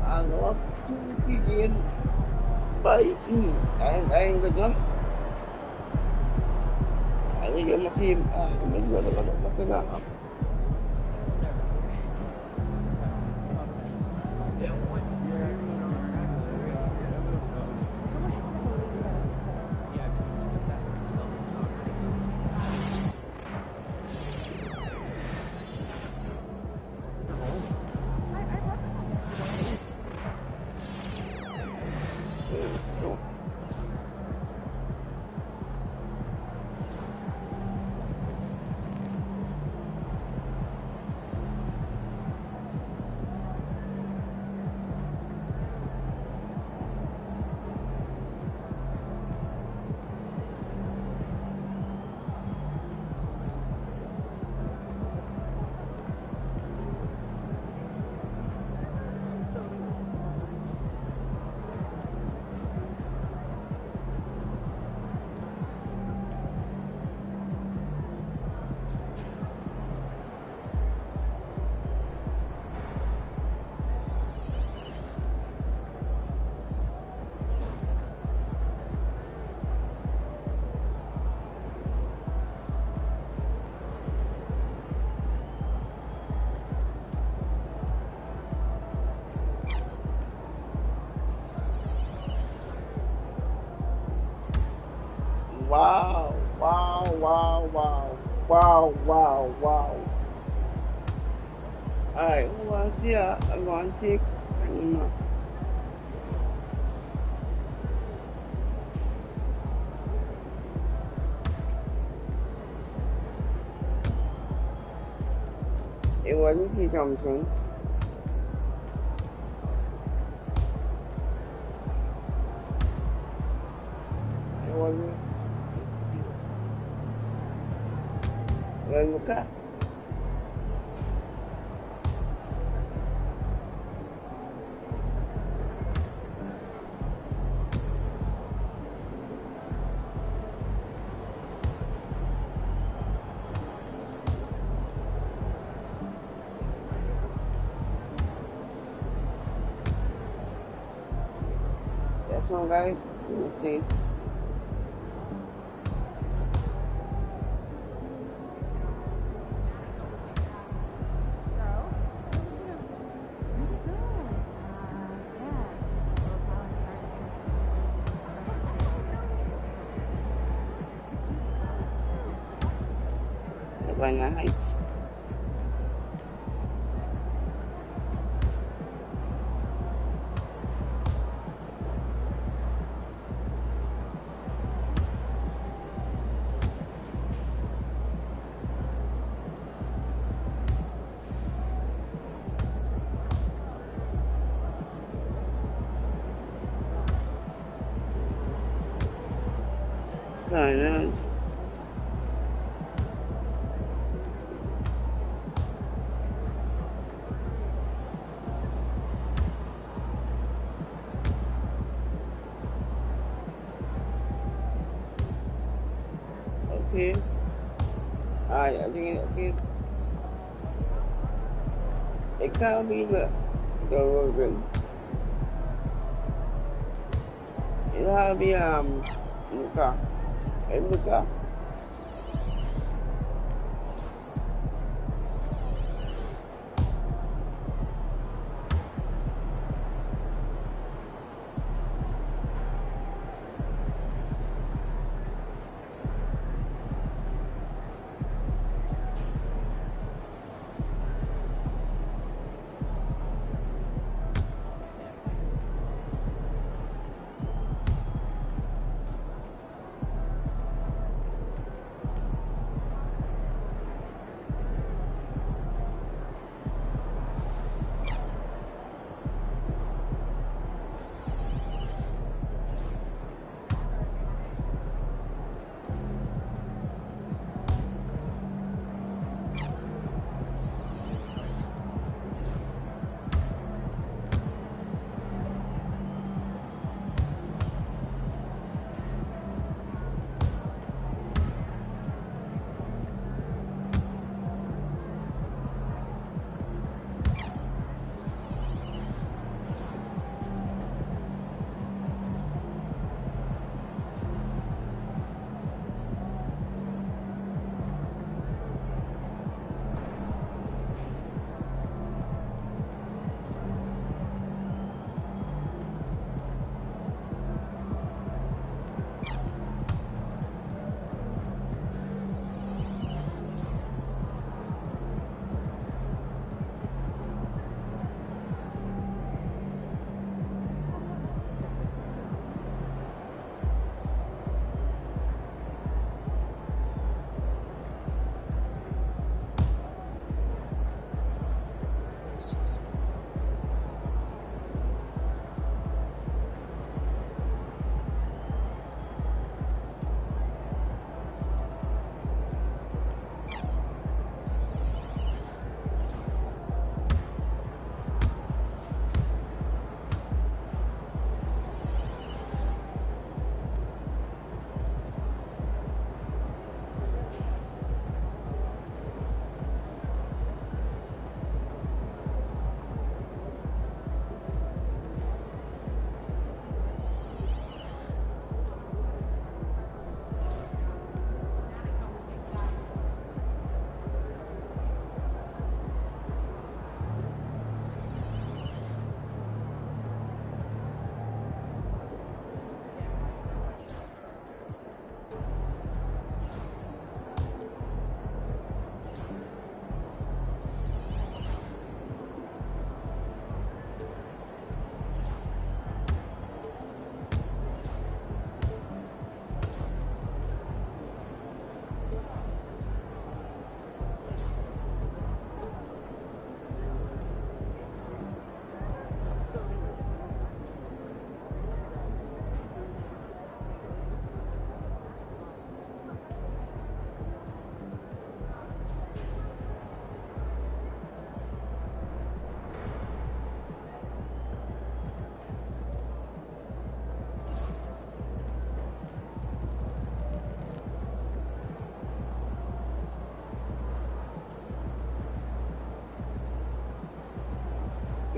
I lost 2 games. By and the gun. I think my team Wow. Alright, who wants here? I want to take. It wasn't T. Thompson. It Well, look at. That's one guy. Let's see. Savannah Heights. No. Okay. I think it can't be the Rogan. It'll be Luca. Hey Luca.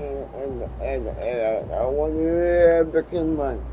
and I want to hear Beckham, man.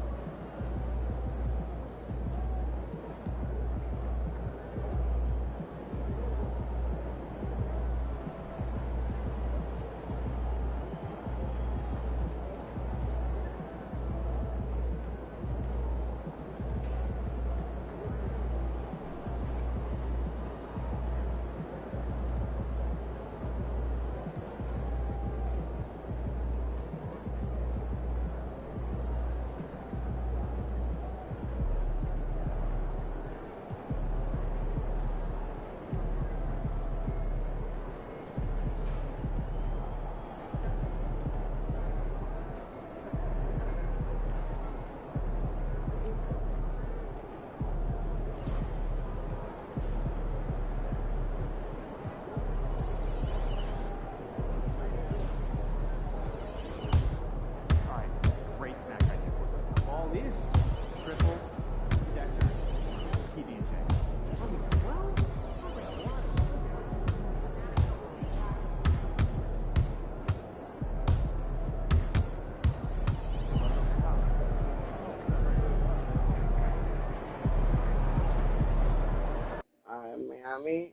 Miami.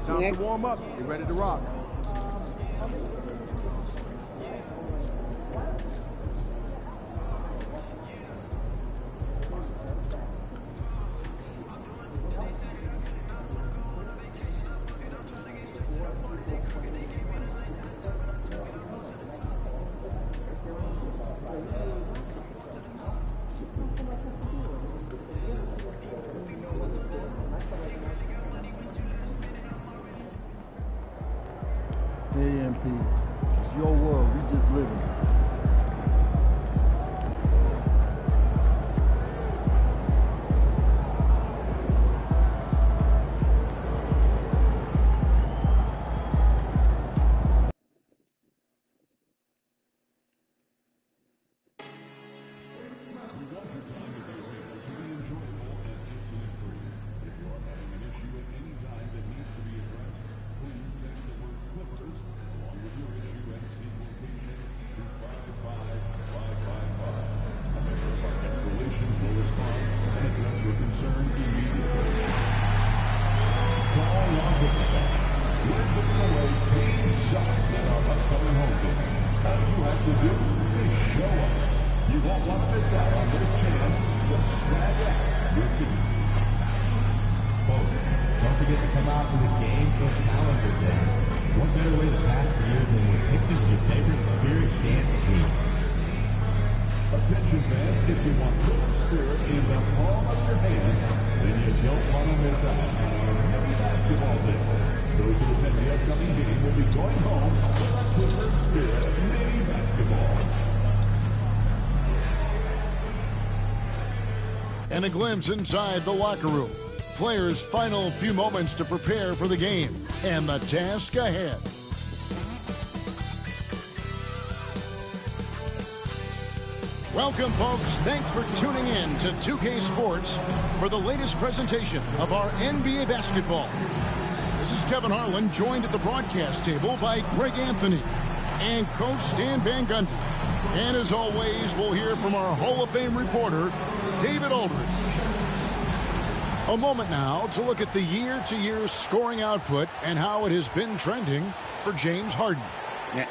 Time to warm up. Get ready to rock. AMP, it's your world, we just living. And a glimpse inside the locker room. Players' final few moments to prepare for the game and the task ahead. Welcome, folks. Thanks for tuning in to 2K Sports for the latest presentation of our NBA basketball. This is Kevin Harlan, joined at the broadcast table by Greg Anthony and Coach Stan Van Gundy. And as always, we'll hear from our Hall of Fame reporter, David Aldridge. A moment now to look at the year-to-year scoring output and how it has been trending for James Harden.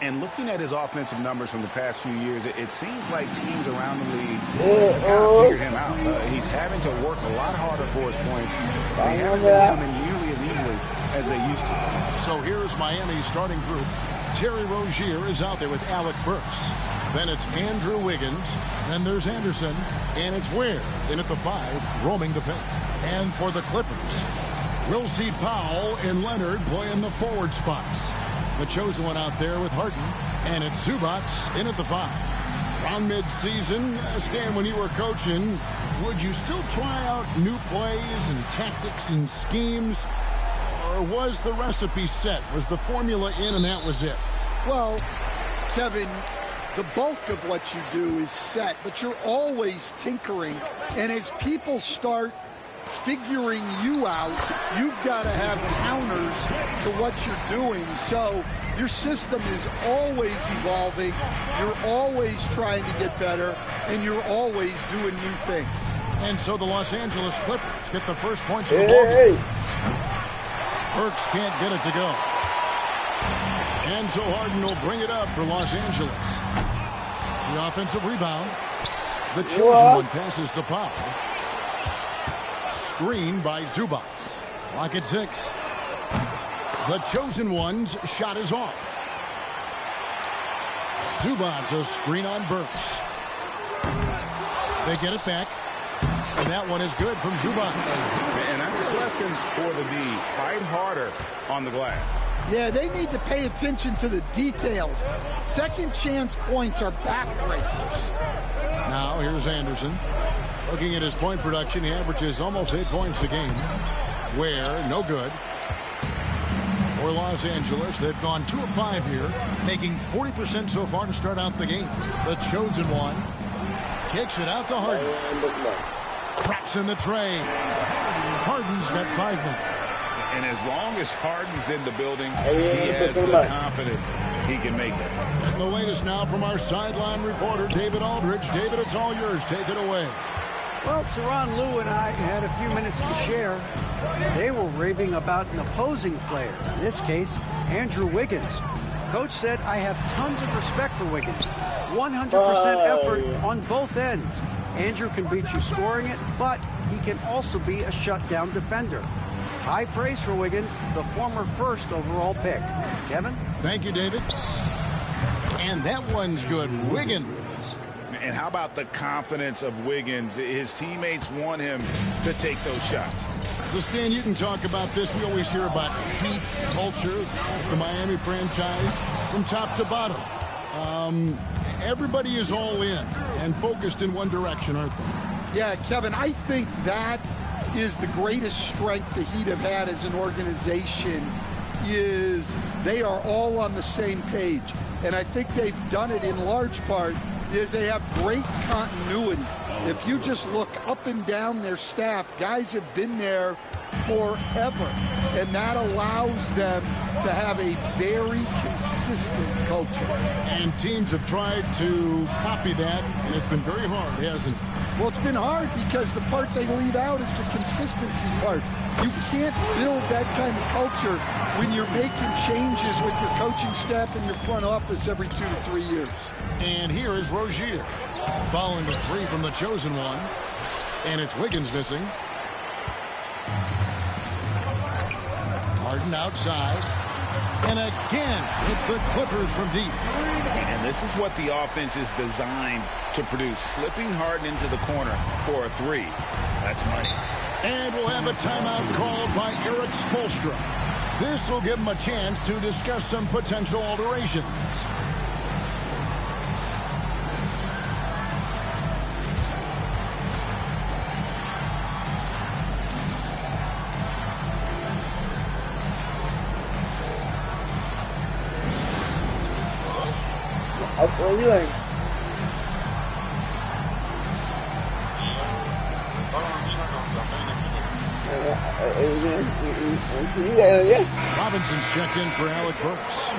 And looking at his offensive numbers from the past few years, it seems like teams around the league have kind of figured him out. He's having to work a lot harder for his points. They haven't been coming nearly as easily as they used to. So here's Miami's starting group. Terry Rozier is out there with Alec Burks. Then it's Andrew Wiggins. Then there's Anderson. And it's Ware in at the 5, roaming the paint. And for the Clippers, we'll see Powell and Leonard play in the forward spots. The chosen one out there with Harden. And it's Zubac in at the 5. Around mid-season, Stan, when you were coaching, would you still try out new plays and tactics and schemes? Or was the recipe set? Was the formula in and that was it? Well, Kevin, the bulk of what you do is set, but you're always tinkering. And as people start figuring you out, you've got to have counters to what you're doing. So Your system is always evolving. You're always trying to get better, and you're always doing new things. And so the Los Angeles Clippers get the first points of the ballgame. Burks can't get it to go. And so Harden will bring it up for Los Angeles. The offensive rebound. The chosen one passes to Powell. Screen by Zubac. Clock at 6. The chosen one's shot is off. Zubac, a screen on Burks. They get it back. And that one is good from Zubac. And that's a lesson for the D. Fight harder on the glass. Yeah, they need to pay attention to the details. Second chance points are backbreakers. Now here's Anderson. Looking at his point production, he averages almost 8 points a game. Where, no good. For Los Angeles, they've gone 2 of 5 here, making 40% so far to start out the game. The chosen one kicks it out to Harden. Traps in the tray. Harden's got 5 minutes. And as long as Harden's in the building, he has the confidence he can make it. And the latest now from our sideline reporter, David Aldridge. David, it's all yours. Take it away. Well, Tyronn Lue and I had a few minutes to share. They were raving about an opposing player, in this case, Andrew Wiggins. Coach said, I have tons of respect for Wiggins. 100% effort on both ends. Andrew can beat you scoring it, but he can also be a shutdown defender. High praise for Wiggins, the former first overall pick. Kevin? Thank you, David. And that one's good. Wiggins. And how about the confidence of Wiggins? His teammates want him to take those shots. So, Stan, you can talk about this. We always hear about heat culture, the Miami franchise, from top to bottom. Everybody is all in and focused in one direction, aren't they? Yeah, Kevin, I think that is the greatest strength the Heat have had as an organization, is they are all on the same page. And I think they've done it in large part is they have great continuity. If you just look up and down their staff, guys have been there forever. And that allows them to have a very consistent culture. And teams have tried to copy that, and it's been very hard, hasn't it? Well, it's been hard because the part they leave out is the consistency part. You can't build that kind of culture when you're making changes with your coaching staff and your front office every 2 to 3 years. And here is Rozier following the 3 from the chosen one. And it's Wiggins missing. Harden outside. And again, it's the Clippers from deep. And this is what the offense is designed to produce. Slipping Harden into the corner for a 3. That's money. And we'll have a timeout called by Eric Spoelstra. This will give him a chance to discuss some potential alterations. What are you doing? Robinson's checked in for Alec Burks.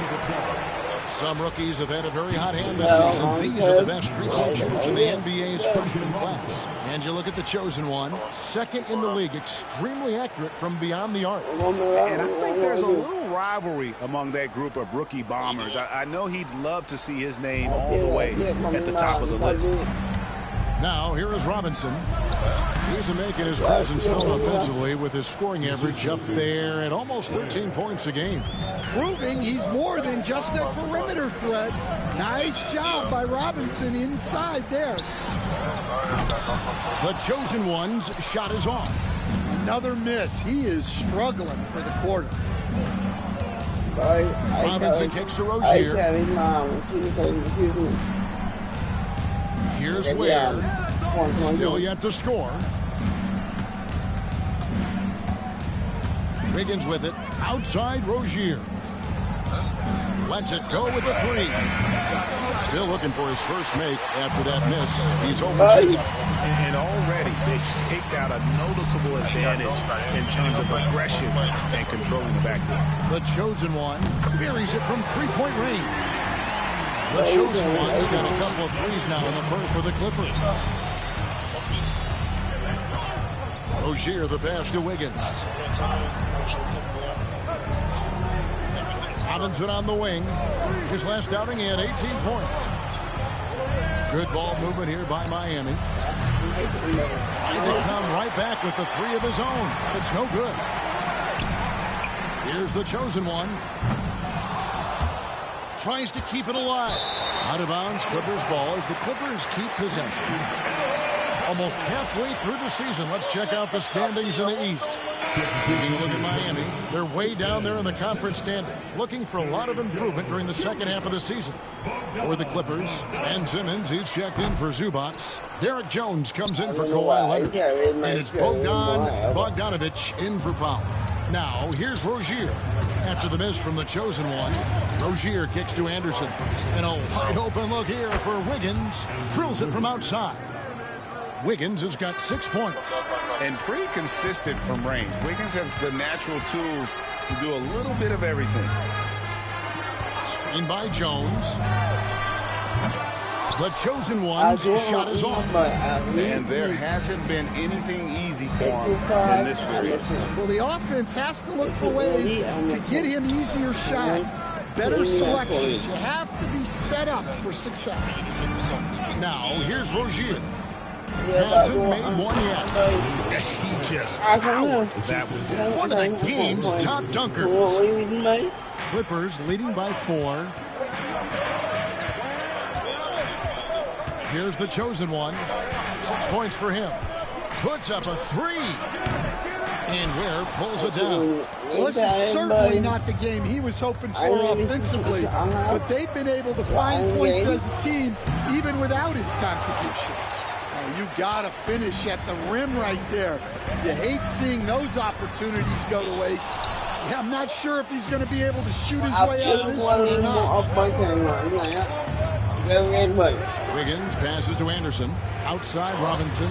Some rookies have had a very hot hand this season. These are the best three-point shooters in the NBA's freshman class. And you look at the chosen one, second in the league, extremely accurate from beyond the arc. And I think there's a little rivalry among that group of rookie bombers. I know he'd love to see his name all the way at the top of the list. Now, here is Robinson. He's making his presence felt offensively with his scoring average up there at almost 13 points a game. Proving he's more than just a perimeter threat. Nice job by Robinson inside there. The chosen one's shot is off. Another miss. He is struggling for the quarter. Robinson kicks to Rozier. Here's Ware. Still yet to score. Wiggins with it. Outside Rozier. Lets it go with a 3. Still looking for his first make after that miss. He's over 2. And already they've staked out a noticeable advantage in terms of aggression and controlling the backcourt. The chosen one buries it from 3-point range. The chosen one's got a couple of threes now in the first for the Clippers. Rozier, the pass to Wiggins. Robinson on the wing. His last outing, he had 18 points. Good ball movement here by Miami. Trying to come right back with the 3 of his own. It's no good. Here's the chosen one. Tries to keep it alive. Out of bounds, Clippers ball as the Clippers keep possession. Almost halfway through the season. Let's check out the standings in the East. Taking a look at Miami, they're way down there in the conference standings, looking for a lot of improvement during the second half of the season. For the Clippers, Ben Simmons, he's checked in for Zubats. Derek Jones comes in for Kawhi Leonard. And it's Bogdanovic in for Powell. Now, here's Rozier. After the miss from the chosen one, Rozier kicks to Anderson. And a wide open look here for Wiggins. Drills it from outside. Wiggins has got 6 points. And pretty consistent from range. Wiggins has the natural tools to do a little bit of everything. Screen by Jones. The chosen one's shot is off. And there hasn't been anything easy for him in this period. Well, the offense has to look for ways to get him easier shots, better selections. You have to be set up for success. Now, here's Rozier. Hasn't made one yet. He just powered that one. One of the game's top dunkers. Clippers leading by 4. Here's the chosen one. 6 points for him. Puts up a 3. And Ware pulls it down. Well, this is certainly not the game he was hoping for offensively, but they've been able to find points as a team even without his contributions. You got to finish at the rim right there. You hate seeing those opportunities go to waste. Yeah, I'm not sure if he's going to be able to shoot his way out of this one or not. Wiggins passes to Anderson. Outside Robinson.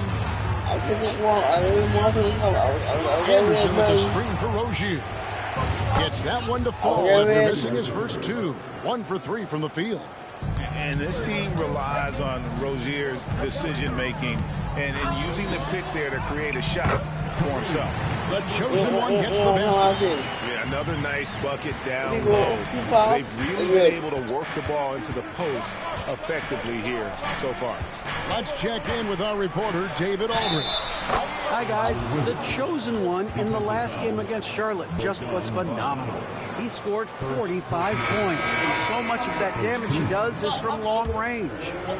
Anderson with the screen for Rozier. Gets that one to fall after missing his first 2. 1 for 3 from the field. And this team relies on Rozier's decision-making and using the pick there to create a shot for himself. The chosen one gets the basket. Yeah, another nice bucket down low. They've really been able to work the ball into the post effectively here so far. Let's check in with our reporter, David Aldridge. Hi, guys. The chosen one in the last game against Charlotte just was phenomenal. He scored 45 points, and so much of that damage he does is from long range.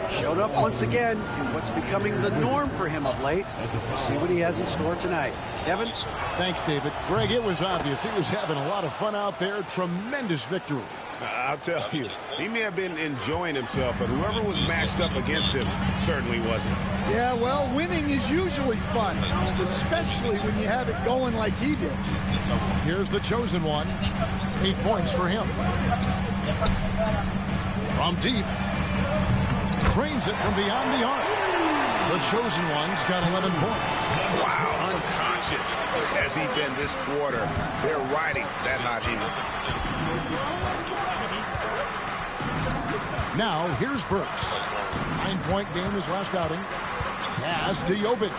Showed up once again in what's becoming the norm for him of late. We'll see what he has in store tonight. Kevin? Thanks, David. Greg, it was obvious. He was having a lot of fun out there. Tremendous victory. I'll tell you, he may have been enjoying himself, but whoever was matched up against him certainly wasn't. Yeah, well, winning is usually fun, especially when you have it going like he did. Here's the chosen one. 8 points for him. From deep. Cranes it from beyond the arc. The chosen one's got 11 points. Wow, unconscious has he been this quarter. They're riding that hot heat. Now, here's Burks. 9-point game his last outing. Pass to Jovic.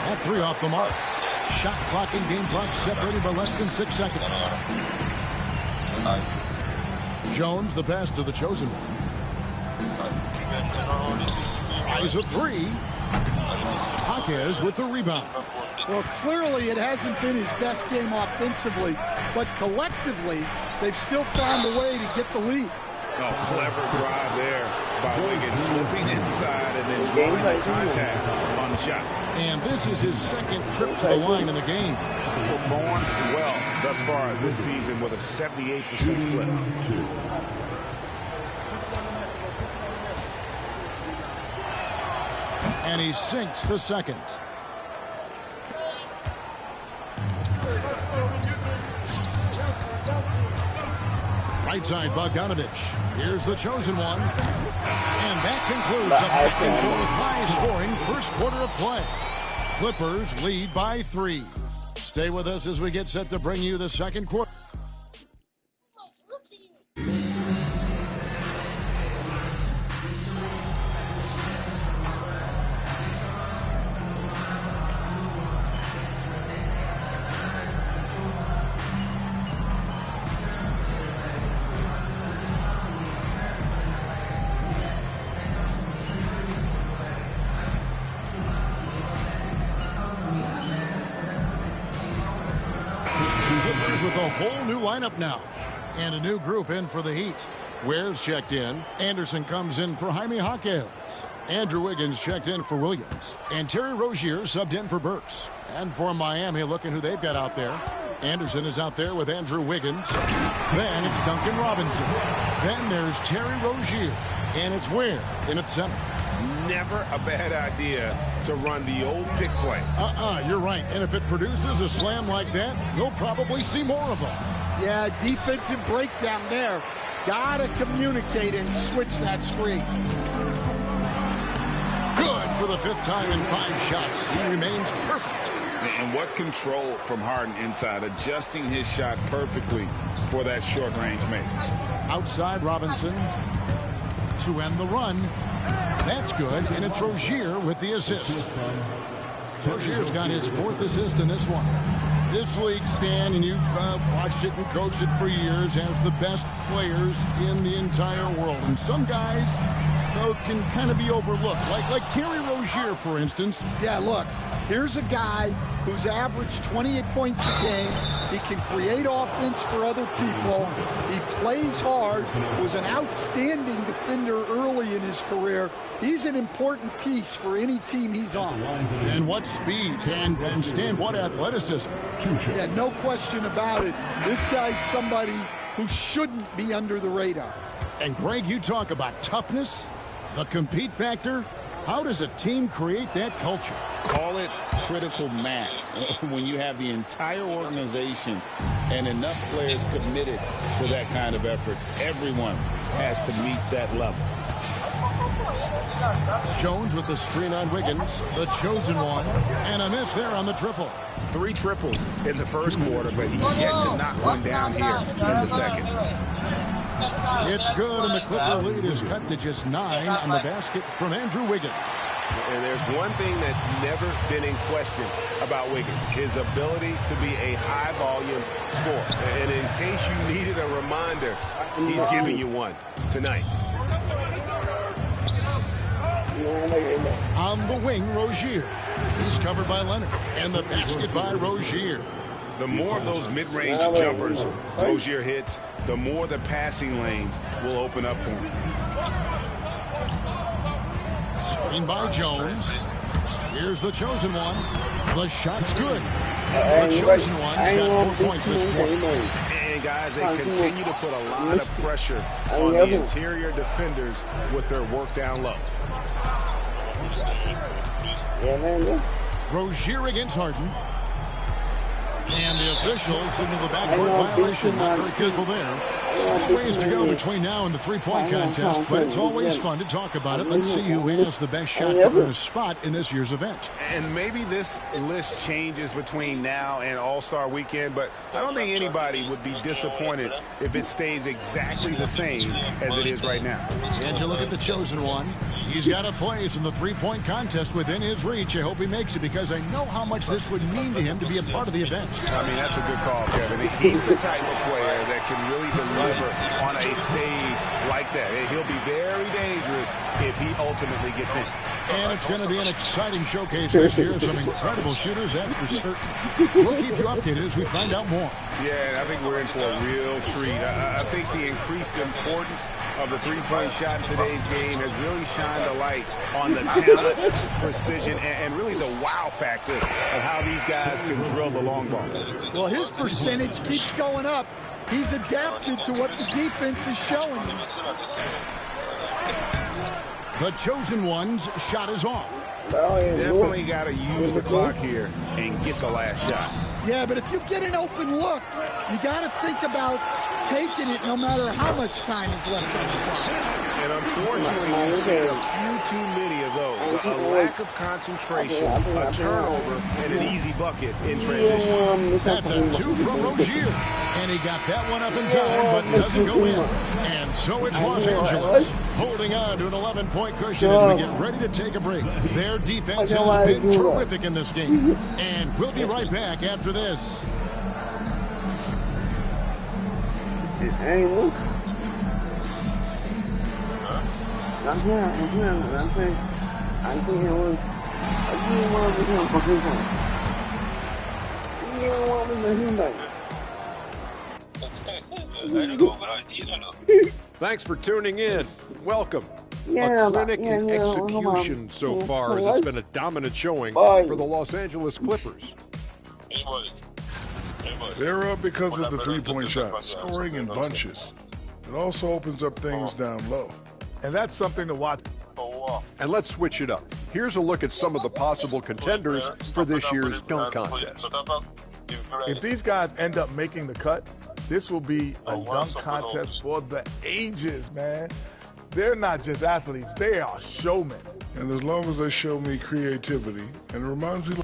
That 3 off the mark. Shot clock and game clock separated by less than 6 seconds. Jones, the pass to the chosen one. Tries a 3. Jaquez with the rebound. Well, clearly it hasn't been his best game offensively, but collectively, they've still found a way to get the lead. Oh, clever drive there by Wiggins, slipping inside and then drawing the contact on the shot. And this is his second trip to the line in the game. Performed well thus far this season with a 78% clip. And he sinks the second. Right side, Bogdanovich. Here's the chosen one. And that concludes a back-and-forth high-scoring first quarter of play. Clippers lead by 3. Stay with us as we get set to bring you the second quarter. With a whole new lineup now and a new group in for the Heat. Ware's checked in. Anderson comes in for Jaime Jaquez. Andrew Wiggins checked in for Williams. And Terry Rozier subbed in for Burks. And for Miami, looking who they've got out there. Anderson is out there with Andrew Wiggins. Then it's Duncan Robinson. Then there's Terry Rozier. And it's Ware in at center. Never a bad idea to run the old pick play. You're right. And if it produces a slam like that, you'll probably see more of them. Yeah, defensive breakdown there. Gotta communicate and switch that screen. Good for the 5th time in 5 shots. He remains perfect. And what control from Harden inside, adjusting his shot perfectly for that short range make. Outside Robinson to end the run. That's good, and it's Rozier with the assist. Rozier's got his 4th assist in this one. This league, Stan, and you've watched it and coached it for years, has the best players in the entire world. And some guys, though, can kind of be overlooked, like Terry Rozier, for instance. Yeah, look, here's a guy who's averaged 28 points a game. He can create offense for other people. He plays hard, was an outstanding defender early in his career. He's an important piece for any team he's on. And what speed and Stan, what athleticism. Yeah, no question about it. This guy's somebody who shouldn't be under the radar. And Greg, you talk about toughness, the compete factor. How does a team create that culture? Call it critical mass. When you have the entire organization and enough players committed to that kind of effort, everyone has to meet that level. Jones with the screen on Wiggins, the chosen one, and a miss there on the triple. 3 triples in the first quarter, but he's yet to knock one down here in the second. It's good, and the Clipper lead is cut to just 9 on the basket from Andrew Wiggins. And there's one thing that's never been in question about Wiggins, his ability to be a high-volume scorer. And in case you needed a reminder, he's giving you one tonight. On the wing, Rozier. He's covered by Leonard. And the basket by Rozier. The more of those mid-range jumpers Rozier hits, the more the passing lanes will open up for him. Screen by Jones. Here's the chosen one. The shot's good. The chosen one's got 4 points this quarter. And guys, they continue to put a lot of pressure on the interior defenders with their work down low. Rozier against Harden. And the officials signal the backcourt violation. Not very careful there. Still ways to go between now and the 3-point contest, but it's always fun to talk about it. Let's see who has the best shot to earn a spot in this year's event. And maybe this list changes between now and All-Star Weekend, but I don't think anybody would be disappointed if it stays exactly the same as it is right now. And you look at the chosen one. He's got a place in the 3-point contest within his reach. I hope he makes it because I know how much this would mean to him to be a part of the event. I mean, that's a good call, Kevin. He's the type of player that can really deliver on a stage like that. He'll be very dangerous if he ultimately gets in. And it's going to be an exciting showcase this year. Some incredible shooters, that's for certain. We'll keep you updated as we find out more. Yeah, I think we're in for a real treat. I think the increased importance of the 3-point shot in today's game has really shined a light on the talent, precision, and really the wow factor of how these guys can drill the long ball. Well, his percentage keeps going up. He's adapted to what the defense is showing him. The chosen one's shot is off. Definitely got to use the clock here and get the last shot. Yeah, but if you get an open look, you got to think about taking it no matter how much time is left on the clock. And unfortunately, you see a few too many of those. A lack of concentration, a turnover, and an easy bucket in transition. That's a 2 from Rozier. And he got that one up in time, but doesn't go in. And so it's Los Angeles holding on to an 11-point cushion as we get ready to take a break. Their defense has been terrific in this game. And we'll be right back after this. Thanks for tuning in. Welcome. Yeah, a clinic in execution so far as it's been a dominant showing for the Los Angeles Clippers. They're up because of the three-point shot, scoring in bunches. It also opens up things down low. And that's something to watch. And let's switch it up. Here's a look at some of the possible contenders for this year's dunk contest. If these guys end up making the cut, this will be a dunk contest for the ages, man. They're not just athletes, they are showmen. And as long as they show me creativity, and it reminds me...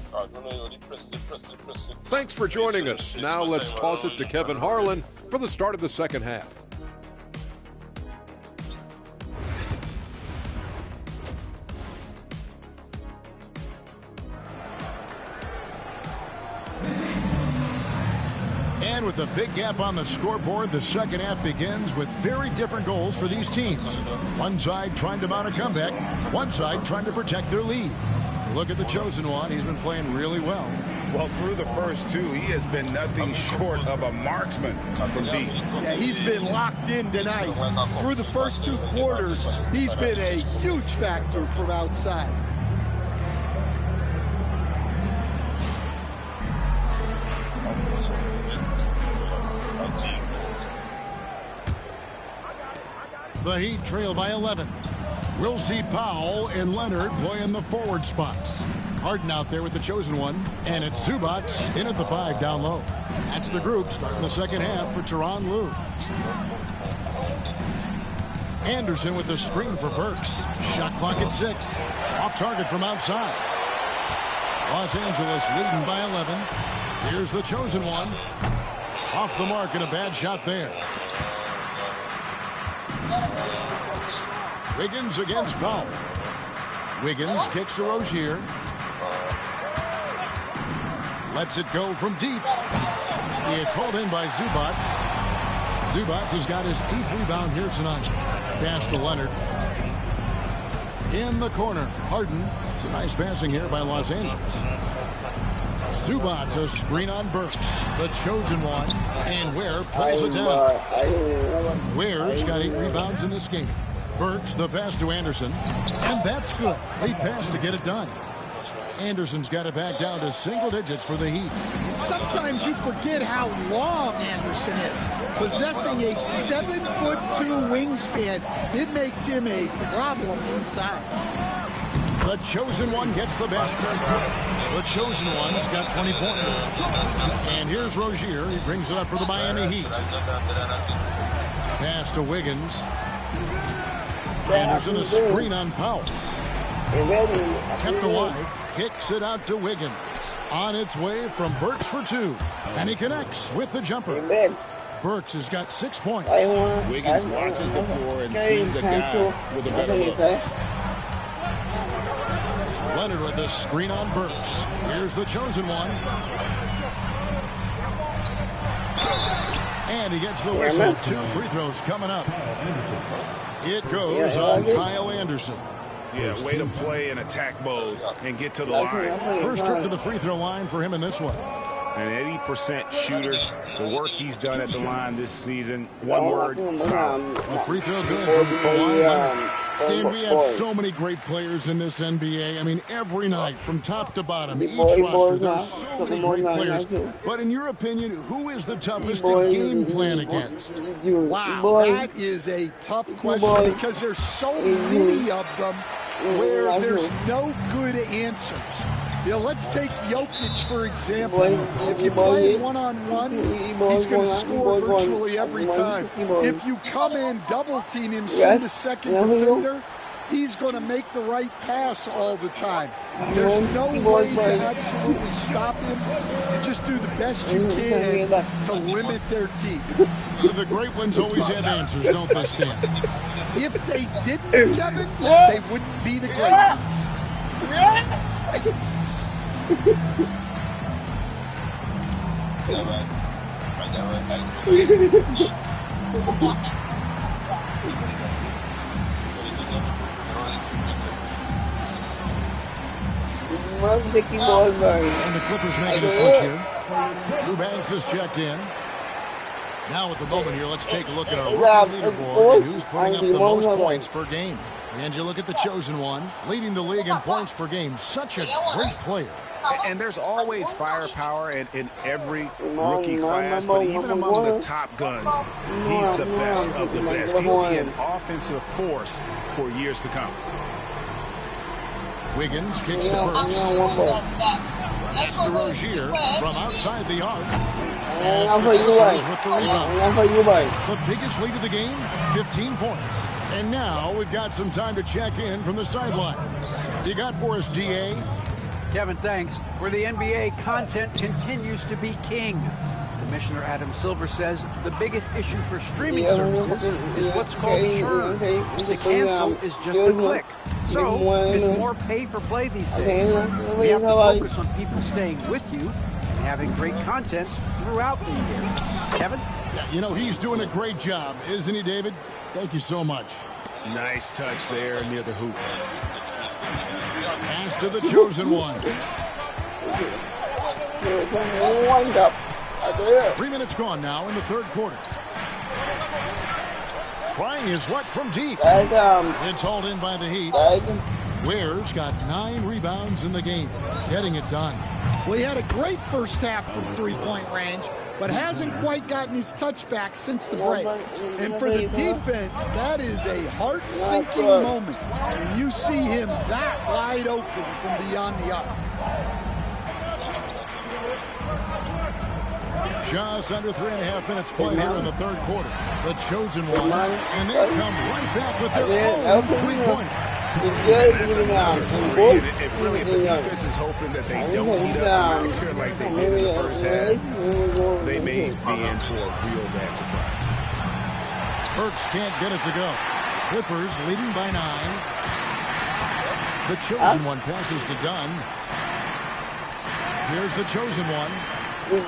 Thanks for joining us. Now let's toss it to Kevin Harlan for the start of the second half. And with a big gap on the scoreboard, the second half begins with very different goals for these teams. One side trying to mount a comeback, one side trying to protect their lead. Look at the chosen one. He's been playing really well. Well, through the first two, he has been nothing short of a marksman from deep. Yeah, he's been locked in tonight. Through the first 2 quarters, he's been a huge factor from outside. The Heat trail by 11. We'll see Powell and Leonard play in the forward spots. Harden out there with the chosen one, and it's Zubac in at the 5 down low. That's the group starting the second half for Tyronn Lue. Anderson with the screen for Burks. Shot clock at 6. Off target from outside. Los Angeles leading by 11. Here's the chosen one. Off the mark and a bad shot there. Wiggins against Powell. Wiggins kicks to Rozier. Lets it go from deep. It's hauled in by Zubac. Zubac has got his 8th rebound here tonight. Pass to Leonard. In the corner, Harden. It's a nice passing here by Los Angeles. Zubac, a screen on Burks. The chosen one. And Ware pulls it down. Ware's got 8 rebounds in this game. Burks, the pass to Anderson. And that's good. Late pass to get it done. Anderson's got it back down to single digits for the Heat. And sometimes you forget how long Anderson is. Possessing a 7'2" wingspan, it makes him a problem inside. The chosen one gets the basket. The chosen one's got 20 points. And here's Rozier. He brings it up for the Miami Heat. Pass to Wiggins. Anderson, a screen on Powell. Kept alive. Kicks it out to Wiggins. On its way from Burks for 2. And he connects with the jumper. Burks has got 6 points. Wiggins watches the floor and sees a guy with a better look. Leonard with the screen on Burks. Here's the chosen one. And he gets the whistle. 2 free throws coming up. It goes on Kyle Anderson. Yeah, way to play in attack mode and get to the line. First trip to the free throw line for him in this one. An 80% shooter. The work he's done at the line this season. One word, solid. A free throw good from Kawhi. Stan, we have so many great players in this NBA. I mean, every night, from top to bottom, each roster, there's so many great players. But in your opinion, who is the toughest to game plan against? Wow, that is a tough question because there's so many of them where there's no good answers. Let's take Jokic, for example. If you play him one-on-one, he's going to score virtually every time. If you come in, double-team him, send the second defender, he's going to make the right pass all the time. There's no way to absolutely stop him. You just do the best you can to limit their team. The great ones always have answers, don't they, Stan? If they didn't, Kevin, they wouldn't be the great ones. And the Clippers making a switch here. Eubanks has checked in. Now at the moment here, let's take a look at our rookie leaderboard and who's putting up the most points per game. And you look at the chosen one, leading the league in points per game. Such a great player. And there's always firepower in every rookie class, but even among the top guns, he's the best of the best. He'll be an offensive force for years to come. Wiggins kicks to Burks. That's to Rozier from outside the arc. That's the Clippers with the rebound. The biggest lead of the game, 15 points. And now we've got some time to check in from the sidelines. You got for us, DA? Kevin, thanks. For the NBA, content continues to be king. Commissioner Adam Silver says the biggest issue for streaming services is what's called churn. To cancel is just a click. So it's more pay for play these days. We have to focus on people staying with you and having great content throughout the year. Kevin? You know, he's doing a great job, isn't he, David? Thank you so much. Nice touch there near the hoop. Pass to the chosen one. 3 minutes gone now in the third quarter. Trying his luck from deep. It's hauled in by the Heat. Ware's got 9 rebounds in the game, getting it done. Well, he had a great first half from three-point range, but hasn't quite gotten his touchback since the break. And for the defense, that is a heart-sinking moment when you see him that wide open from beyond the arc. Just under 3.5 minutes played here in the third quarter. The chosen one, and they come right back with their own three-pointer. If really the defense is hoping that they don't heat up the here like they did in the first half, they may be in for a real bad surprise. Burks can't get it to go. Clippers leading by 9. The chosen one passes to Dunn. Here's the chosen one. Good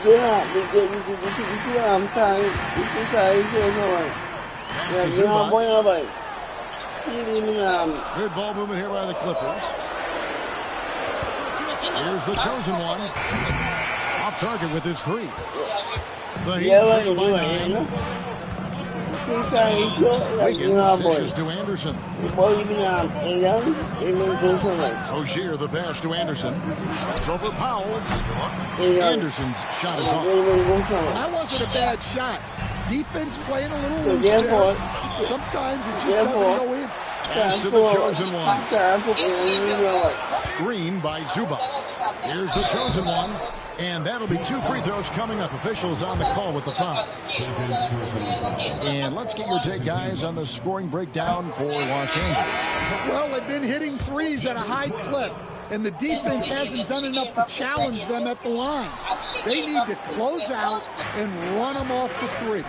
ball movement here by the Clippers. Here's the chosen one. Off target with his 3. The Heat trail by 9. Wiggins dishes to Anderson. Rozier the pass to Anderson. It's over Powell. Anderson's shot is off. That wasn't a bad shot. Defense playing a little loose there. Sometimes it just doesn't go in. Pass to the chosen one. Screen by Zubac. Here's the chosen one. And that'll be 2 free throws coming up. Officials on the call with the foul. And let's get your take, guys, on the scoring breakdown for Los Angeles. Well, they've been hitting threes at a high clip, and the defense hasn't done enough to challenge them at the line. They need to close out and run them off the 3.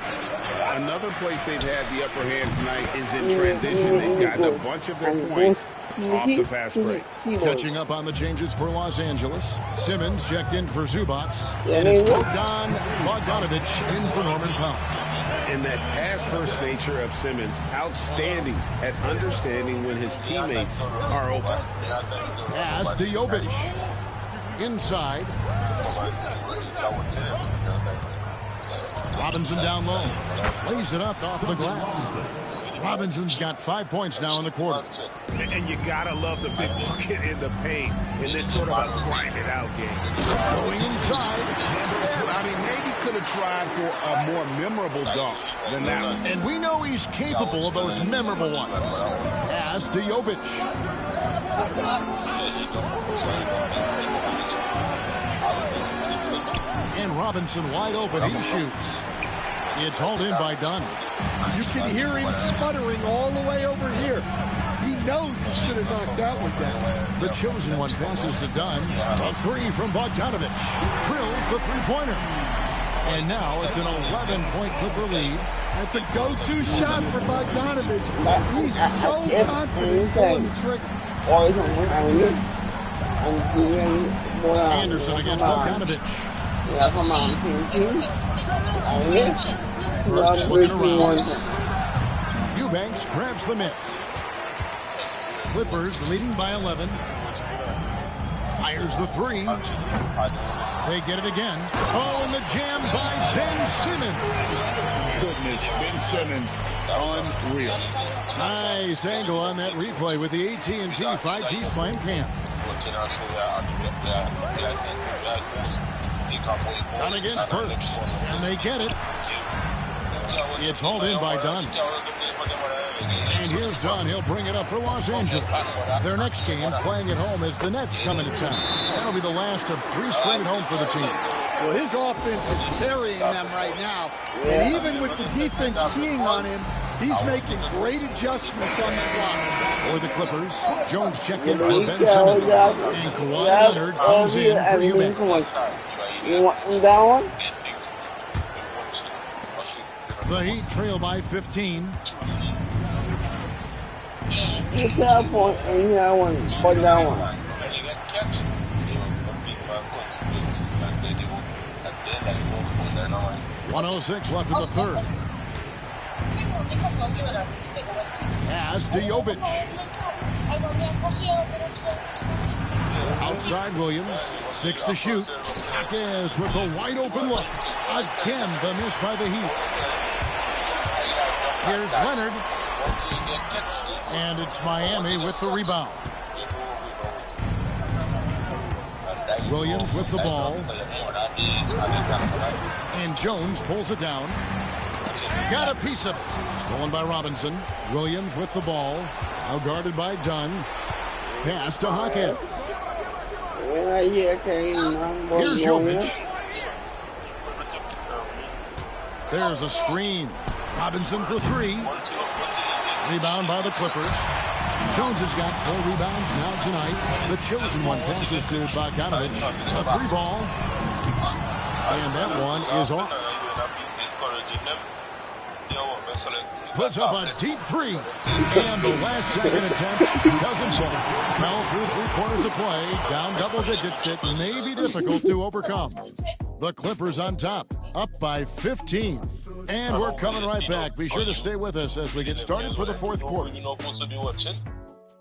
Another place they've had the upper hand tonight is in transition. They've gotten a bunch of their points off the fast break. Catching up on the changes for Los Angeles. Simmons checked in for Zubac. And it's Bogdanovich in for Norman Powell. And that pass-first nature of Simmons, outstanding at understanding when his teammates are open. Pass to Jovic. Inside. Robinson down low. Lays it up off the glass. Robinson's got 5 points now in the quarter. And you gotta love the big bucket in the paint in this sort of a grinded-out game. Going inside. Yeah, I mean, maybe could have tried for a more memorable dunk than that one. And we know he's capable of those memorable ones. Pass to Jovic. Robinson wide open. He shoots. It's hauled in by Dunn. You can hear him sputtering all the way over here. He knows he should have knocked that one down. The chosen one passes to Dunn. A three from Bogdanovich. Drills the three-pointer. And now it's an 11-point Clipper lead. That's a go-to shot for Bogdanovich. He's so confident pulling the trigger. Anderson against Bogdanovich. Burks looking around. Eubanks grabs the miss. Clippers leading by 11. Fires the three. They get it again. Oh, and the jam by Ben Simmons. Goodness, Ben Simmons, unreal. Nice angle on that replay with the AT&T 5G Slam Cam. Dunn against Burks, and they get it. It's hauled in by Dunn. And here's Dunn. He'll bring it up for Los Angeles. Their next game, playing at home, is the Nets coming to town. That'll be the last of 3 straight at home for the team. Well, his offense is carrying them right now. And even with the defense keying on him, he's making great adjustments on the clock. For the Clippers, Jones check in for Ben Simmons. And Kawhi Leonard comes in for Eubanks. The Heat trail by 15. He's got a point, and he got one. Put that one. 1:06 left in the third. Pass to Jovic. Outside Williams. 6 to shoot. Jaquez with a wide open look. Again, the miss by the Heat. Here's Leonard. And it's Miami with the rebound. Williams with the ball. And Jones pulls it down. Got a piece of it. Stolen by Robinson. Williams with the ball. Now guarded by Dunn. Pass to Hawkins. Here's Jovic. There's a screen. Robinson for 3. Rebound by the Clippers. Jones has got 4 rebounds now tonight. The chosen one passes to Bogdanovich. A 3 ball. And that one is off. Puts up a deep 3. And the last second attempt doesn't fall. Now through 3 quarters of play. Down double digits. It may be difficult to overcome. The Clippers on top. Up by 15. And we're coming right back. Be sure to stay with us as we get started for the 4th quarter. You're not supposed to be watching,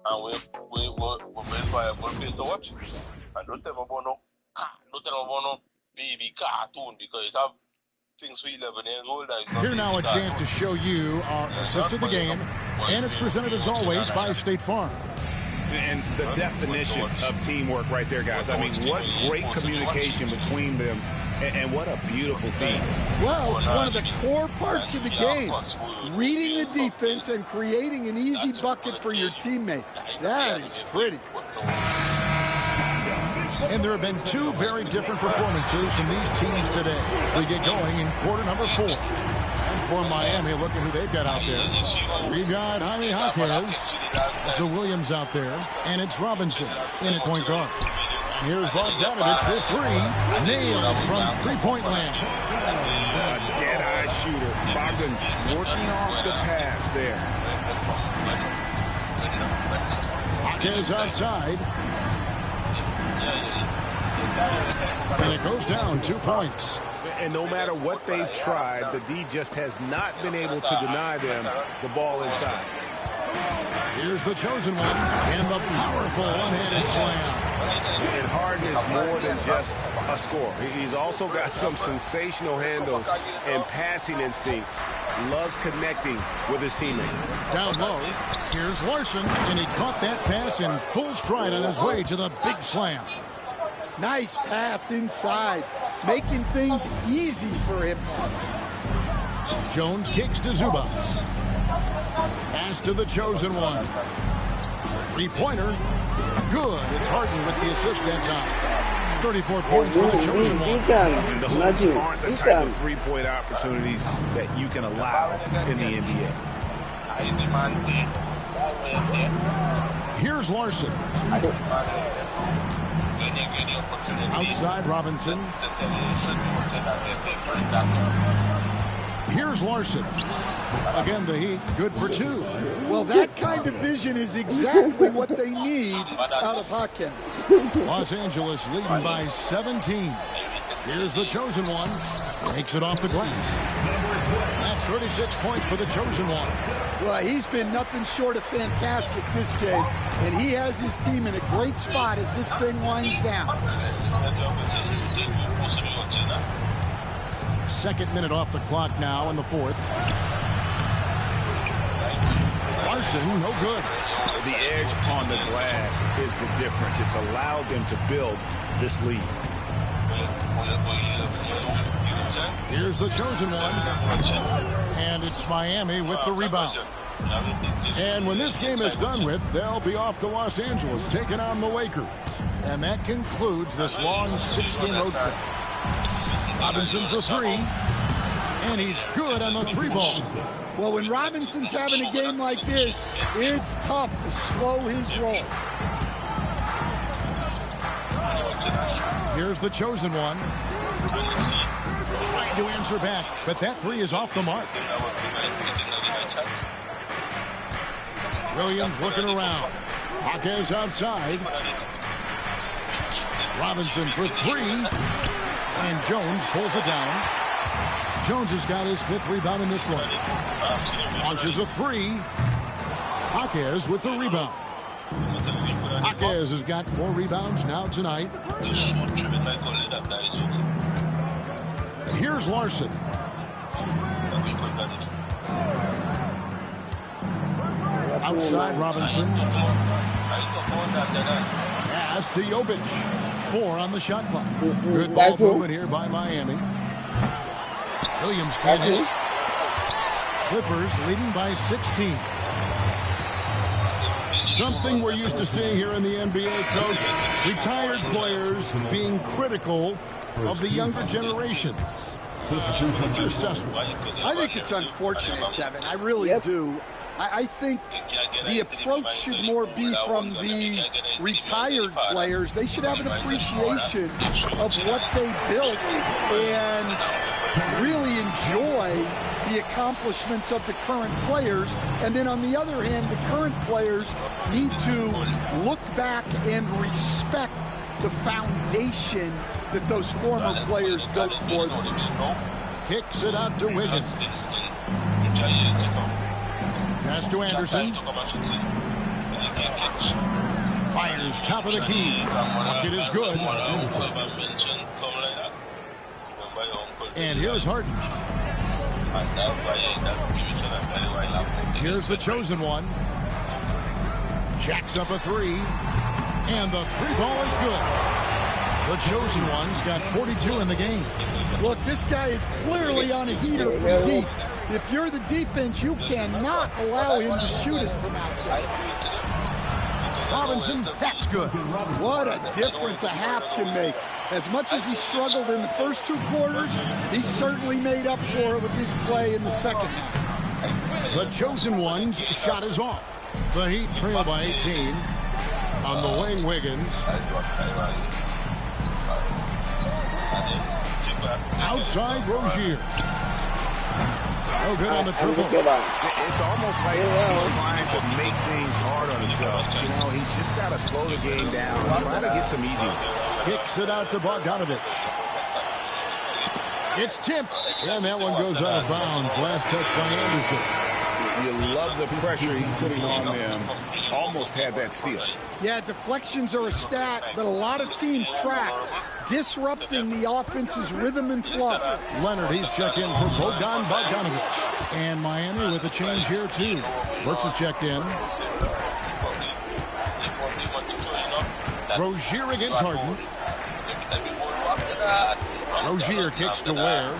and we're made by a good place to watch. And don't ever want to be cartoon because it have things for 11 years old. Here now a chance to show you our assist of the game, and it's presented as always by State Farm. And the definition of teamwork right there, guys. I mean, what great communication between them. And what a beautiful feed. Well, it's one of the core parts of the game. Reading the defense and creating an easy bucket for your teammate. That is pretty. And there have been 2 very different performances from these teams today as we get going in quarter number 4. And for Miami, look at who they've got out there. We've got Jaime Jaquez. So Williams out there. And it's Robinson in at point guard. Here's Bogdanovich for 3. Nailed from three-point land. A dead-eye shooter. Bogdan working off the pass there. Hawkins outside. And it goes down 2 points. And no matter what they've tried, the D just has not been able to deny them the ball inside. Here's the chosen one. And the powerful one-handed slam. And Harden is more than just a scorer. He's also got some sensational handles and passing instincts. Loves connecting with his teammates. Down low, here's Larson, and he caught that pass in full stride on his way to the big slam. Nice pass inside, making things easy for him. Jones kicks to Zubats. Pass to the chosen one. 3-pointer. Good. It's Harden with the assist that time. 34 points for the chosen one. And those aren't the type of three-point opportunities that you can allow in the NBA. Here's Larson. Outside Robinson. Here's Larson. Again, the Heat, good for 2. Well, that kind of vision is exactly what they need out of Hawkins. Los Angeles leading by 17. Here's the chosen one. Takes it off the glass. That's 36 points for the chosen one. Well, he's been nothing short of fantastic this game, and he has his team in a great spot as this thing winds down. Second minute off the clock now in the fourth. Larson, no good. The edge on the glass is the difference. It's allowed them to build this lead. Here's the chosen one. And it's Miami with the rebound. And when this game is done with, they'll be off to Los Angeles, taking on the Lakers. And that concludes this long 6-game road trip. Robinson for 3. And he's good on the 3-ball. Well, when Robinson's having a game like this, it's tough to slow his roll. Here's the chosen one. Trying to answer back, but that 3 is off the mark. Williams looking around. Hawkins outside. Robinson for 3. And Jones pulls it down. Jones has got his 5th rebound in this one. Launches a 3. Hawkins with the rebound. Hawkins has got 4 rebounds now tonight. Here's Larson. Outside Robinson. Pass to Jovic. 4 on the shot clock. Good ball movement here by Miami. Williams can't hit. Clippers leading by 16. Something we're used to seeing here in the NBA, Coach. Retired players being critical of the younger generations. What's your assessment? I think it's unfortunate, Kevin. I really do. I think the approach should more be from the retired players. They should have an appreciation of what they built and really enjoy the accomplishments of the current players. And then on the other hand, the current players need to look back and respect the foundation that those former players built for them. Kicks it out to Wiggins. Pass to Anderson. Fires top of the key. Bucket is good. And here's Harden. Here's the chosen one. Jacks up a 3. And the 3-ball is good. The chosen one's got 42 in the game. Look, this guy is clearly on a heater from deep. If you're the defense, you cannot allow him to shoot it from out there. Robinson, that's good. What a difference a half can make. As much as he struggled in the first 2 quarters, he certainly made up for it with his play in the second half. The chosen one's shot is off. The Heat trail by 18. On the wing, Wiggins. Outside, Rozier. No good on the triple. It's almost like he's trying to make things hard on himself. You know, he's just got to slow the game down and try to get some easy ones. Kicks it out to Bogdanovich. It's tipped, and that one goes out of bounds. Last touch by Anderson. You love the pressure he's putting on them. Almost had that steal. Yeah, deflections are a stat that a lot of teams track, disrupting the offense's rhythm and flow. Leonard, he's checked in for Bogdanovich. And Miami with a change here, too. Brooks is checked in. Rozier against Harden. Rozier kicks to Ware.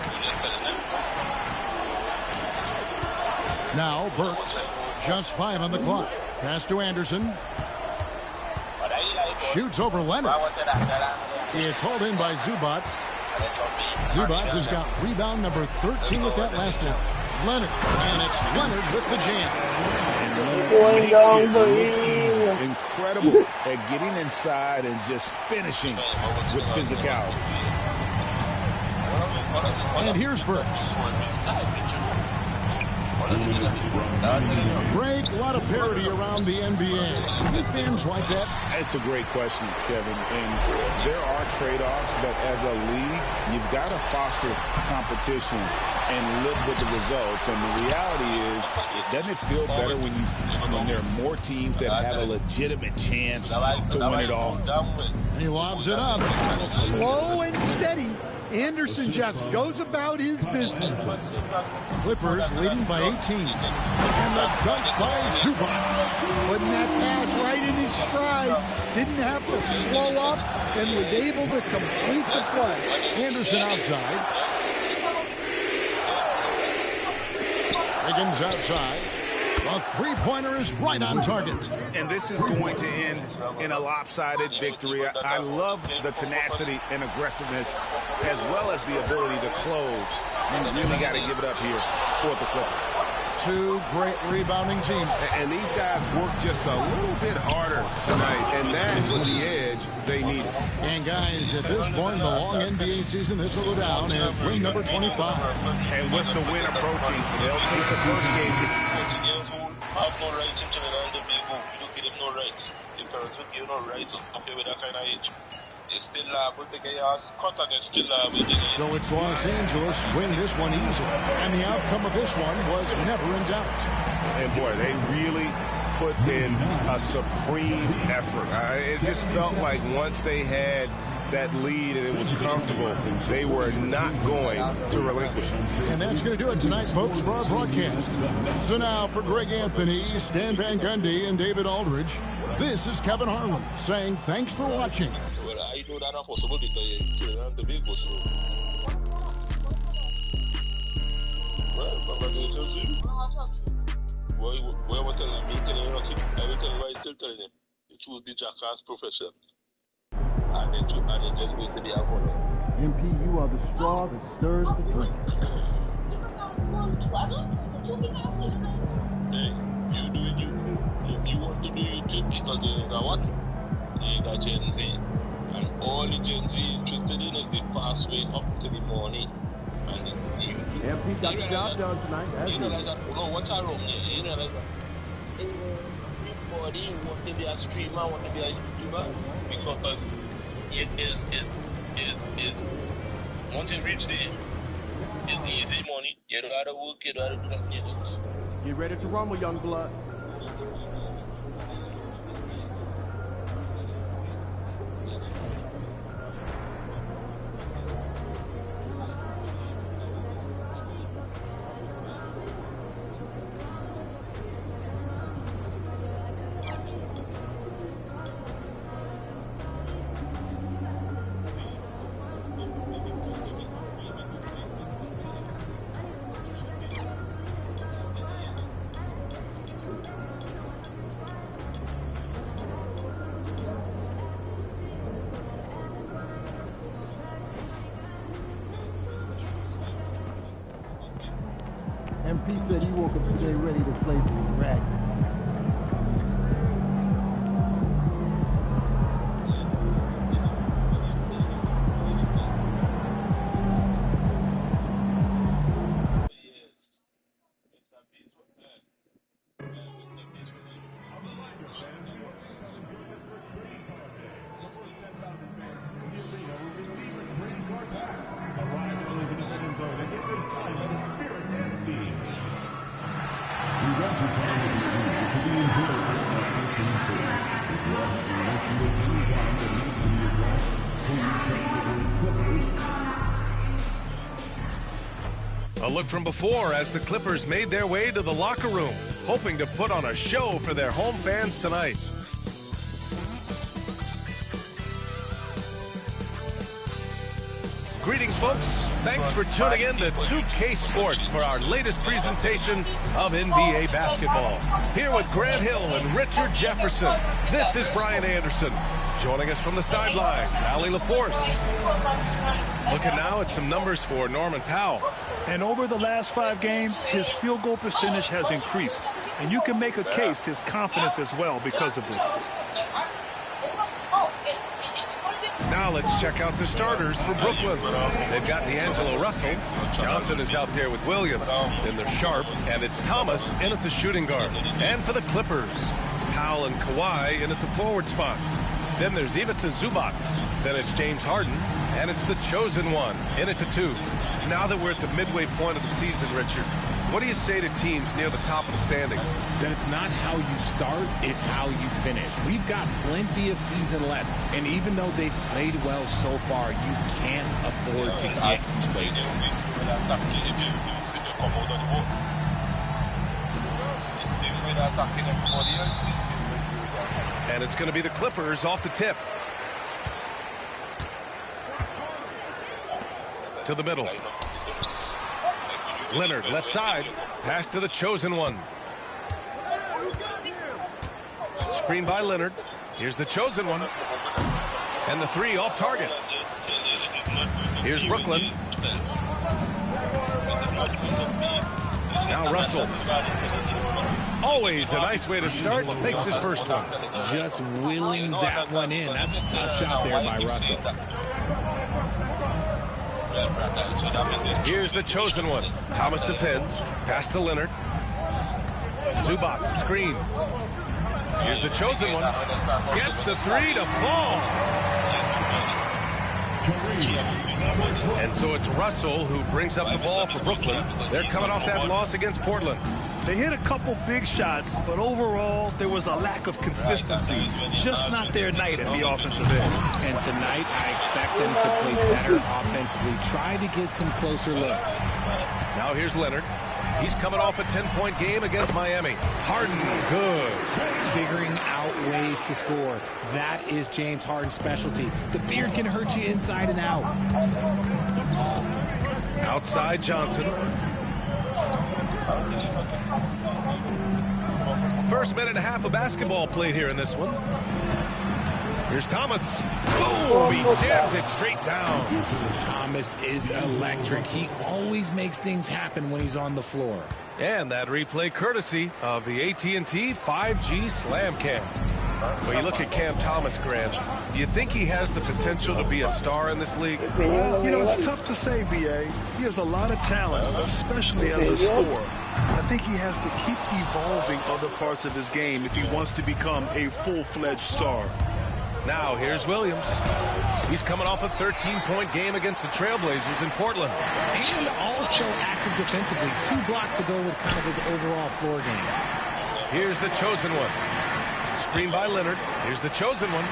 Now Burks, just 5 on the clock. Pass to Anderson. Shoots over Leonard. It's hauled in by Zubats. Zubats has got rebound number 13 with that last one. Leonard, and it's Leonard with the jam. Going down the hill. Incredible at getting inside and just finishing with physicality. And here's Burks. Greg, a lot of parity around the NBA. Do you fans like that? It's a great question, Kevin. And there are trade-offs, but as a league, you've got to foster competition and live with the results. And the reality is, doesn't it feel better when there are more teams that have a legitimate chance to win it all? He lobs it up. Slow and steady. Anderson just goes about his business. Clippers leading by 18. And the dunk by Zubats. Putting that pass right in his stride. Didn't have to slow up and was able to complete the play. Anderson outside. Wiggins outside. The three-pointer is right on target. And this is going to end in a lopsided victory. I love the tenacity and aggressiveness as well as the ability to close. You really got to give it up here for the Clippers. Two great rebounding teams. And these guys worked just a little bit harder tonight, and that was the edge they needed. And guys, at this point in the long NBA season, this will go down as win number 25. And with the win approaching, they'll take the first game. Have no rights in Trinidad and Tobago. We don't give them no rights. The parents don't give no rights up here with that kind of age. It's still liable to get your cut and it's still liable. So it's Los Angeles win this one easily. And the outcome of this one was never in doubt. And boy, they really put in a supreme effort. It just felt like once they had that lead and it was comfortable, they were not going to relinquish it. And that's going to do it tonight, folks, for our broadcast. So now for Greg Anthony, Stan Van Gundy, and David Aldridge, this is Kevin Harlan saying thanks for watching. Well, I know that impossible because Trinidad and Tobago, so. Well, congratulations to you. Well, I will tell you, I will tell you why I'm still telling him. You choose the jackass profession. And then just wait till the alcohol. MP, you are the straw that stirs the drink. Hey, you want to do your trip because you know what? You got Gen Z. And all the Gen Z interested in is the fast way up to the morning. And MP got the job done tonight. You know, like that. What's around here? You know, like that. Everybody want to be a streamer, want to be a YouTuber because it is once you reach the it's easy money. You don't have to work, you don't have to do that. Get ready to rumble, young blood. MP said he woke up today ready to slay some rack. A look from before as the Clippers made their way to the locker room, hoping to put on a show for their home fans tonight. Greetings, folks. Thanks for tuning in to 2K Sports for our latest presentation of NBA basketball. Here with Grant Hill and Richard Jefferson, this is Brian Anderson. Joining us from the sidelines, Allie LaForce. Looking now at some numbers for Norman Powell. And over the last 5 games, his field goal percentage has increased. And you can make a case his confidence as well because of this. Now let's check out the starters for Brooklyn. They've got D'Angelo Russell. Johnson is out there with Williams. Then there's Sharp, and it's Thomas in at the shooting guard. And for the Clippers, Powell and Kawhi in at the forward spots. Then there's Ivica Zubac. Then it's James Harden, and it's the chosen one in at the 2. Now that we're at the midway point of the season, Richard, what do you say to teams near the top of the standings? That it's not how you start, it's how you finish. We've got plenty of season left, and even though they've played well so far, you can't afford to get complacent. And it's going to be the Clippers off the tip. To the middle. Leonard, left side. Pass to the chosen one. Screen by Leonard. Here's the chosen one. And the 3 off target. Here's Brooklyn. Now Russell. Always a nice way to start. Makes his first one. Just willing that one in. That's a tough shot there by Russell. Here's the chosen one. Thomas defends. Pass to Leonard. Zubac, screen. Here's the chosen one. Gets the 3 to fall. And so it's Russell who brings up the ball for Brooklyn. They're coming off that loss against Portland. They hit a couple big shots, but overall, there was a lack of consistency. Just not their night at the offensive end. And tonight, I expect them to play better offensively. Try to get some closer looks. Now here's Leonard. He's coming off a 10-point game against Miami. Harden, good. Figuring out ways to score. That is James Harden's specialty. The beard can hurt you inside and out. Outside Johnson. First minute and a half of basketball played here in this one. Here's Thomas. Boom! He jams it straight down. Thomas is electric. He always makes things happen when he's on the floor. And that replay courtesy of the AT&T 5G Slam Cam. Well, you look at Cam Thomas, Grant. You think he has the potential to be a star in this league? Well, you know, it's tough to say, B.A. He has a lot of talent, especially as a scorer. I think he has to keep evolving other parts of his game if he wants to become a full-fledged star. Now, here's Williams. He's coming off a 13-point game against the Trailblazers in Portland. And also active defensively. 2 blocks ago with kind of his overall floor game. Here's the chosen one. Screen by Leonard. Here's the chosen one.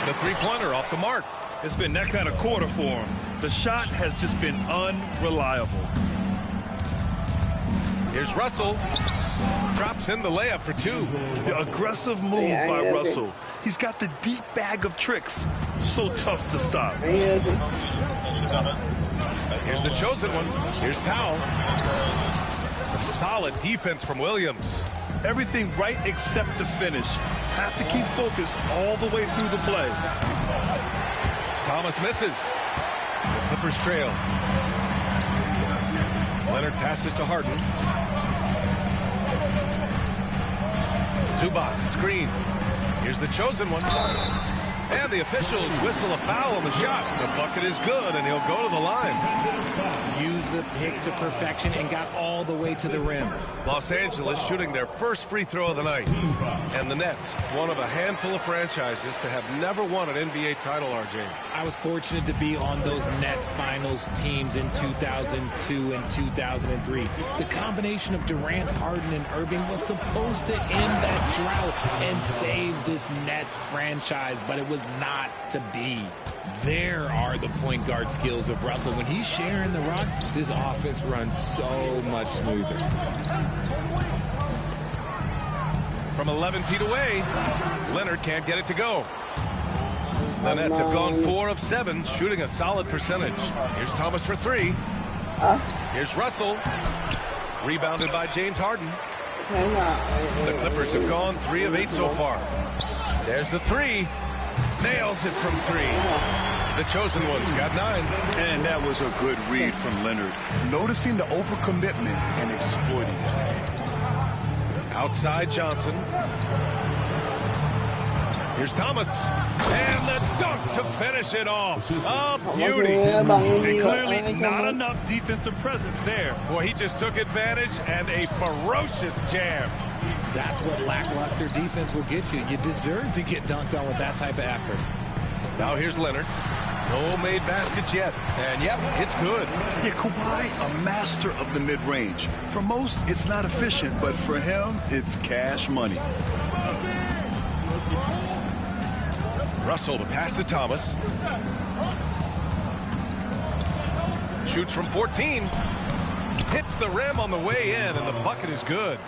The 3-pointer off the mark. It's been that kind of quarter for him. The shot has just been unreliable. Here's Russell. Drops in the layup for 2. The aggressive move by Russell. He's got the deep bag of tricks. So tough to stop. Here's the chosen one. Here's Powell. Some solid defense from Williams. Everything right except the finish. Have to keep focused all the way through the play. Thomas misses. The Clippers trail. Leonard passes to Harden. Zubac, screen. Here's the chosen one. And the officials whistle a foul on the shot. The bucket is good, and he'll go to the line. Used the pick to perfection and got all the way to the rim. Los Angeles shooting their first free throw of the night. And the Nets, one of a handful of franchises to have never won an NBA title, RJ. I was fortunate to be on those Nets finals teams in 2002 and 2003. The combination of Durant, Harden, and Irving was supposed to end that drought and save this Nets franchise, but it was not to be. There are the point guard skills of Russell. When he's sharing the rock, this offense runs so much smoother. From 11 feet away, Leonard can't get it to go. The Nets have gone 4 of 7, shooting a solid percentage. Here's Thomas for 3. Here's Russell. Rebounded by James Harden. The Clippers have gone 3 of 8 so far. There's the 3. Nails it from 3. The chosen one's got 9. And that was a good read from Leonard. Noticing the overcommitment and exploiting it. Outside Johnson. Here's Thomas. And the dunk to finish it off. A beauty. And clearly not enough defensive presence there. Boy, he just took advantage and a ferocious jam. That's what lackluster defense will get you. You deserve to get dunked on with that type of effort. Now here's Leonard. No made baskets yet. And yep, it's good. Yeah, Kawhi, a master of the mid-range. For most, it's not efficient, but for him, it's cash money. Russell to pass to Thomas. Shoots from 14. Hits the rim on the way in, and the bucket is good.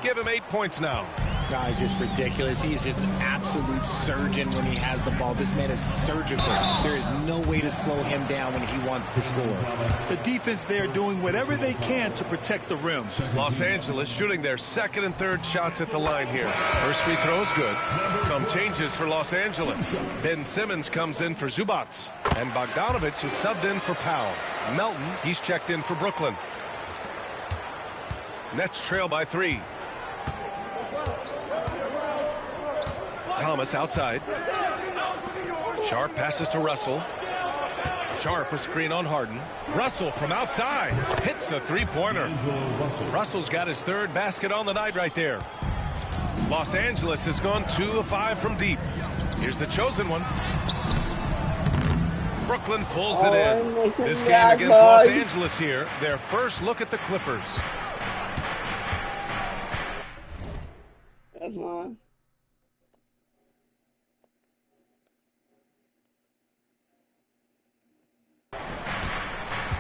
Give him 8 points now. Guy's just ridiculous. He's just an absolute surgeon when he has the ball. This man is surgical. There is no way to slow him down when he wants to score. The defense there doing whatever they can to protect the rim. Los Angeles shooting their second and third shots at the line here. First free throw is good. Some changes for Los Angeles. Ben Simmons comes in for Zubats. And Bogdanovich is subbed in for Powell. Melton, he's checked in for Brooklyn. Nets trail by 3. Thomas outside. Sharp passes to Russell. Sharp a screen on Harden. Russell from outside hits a three-pointer. Russell's got his 3rd basket on the night right there. Los Angeles has gone 2 of 5 from deep. Here's the chosen one. Brooklyn pulls it in. This game against Los Angeles here. Their first look at the Clippers.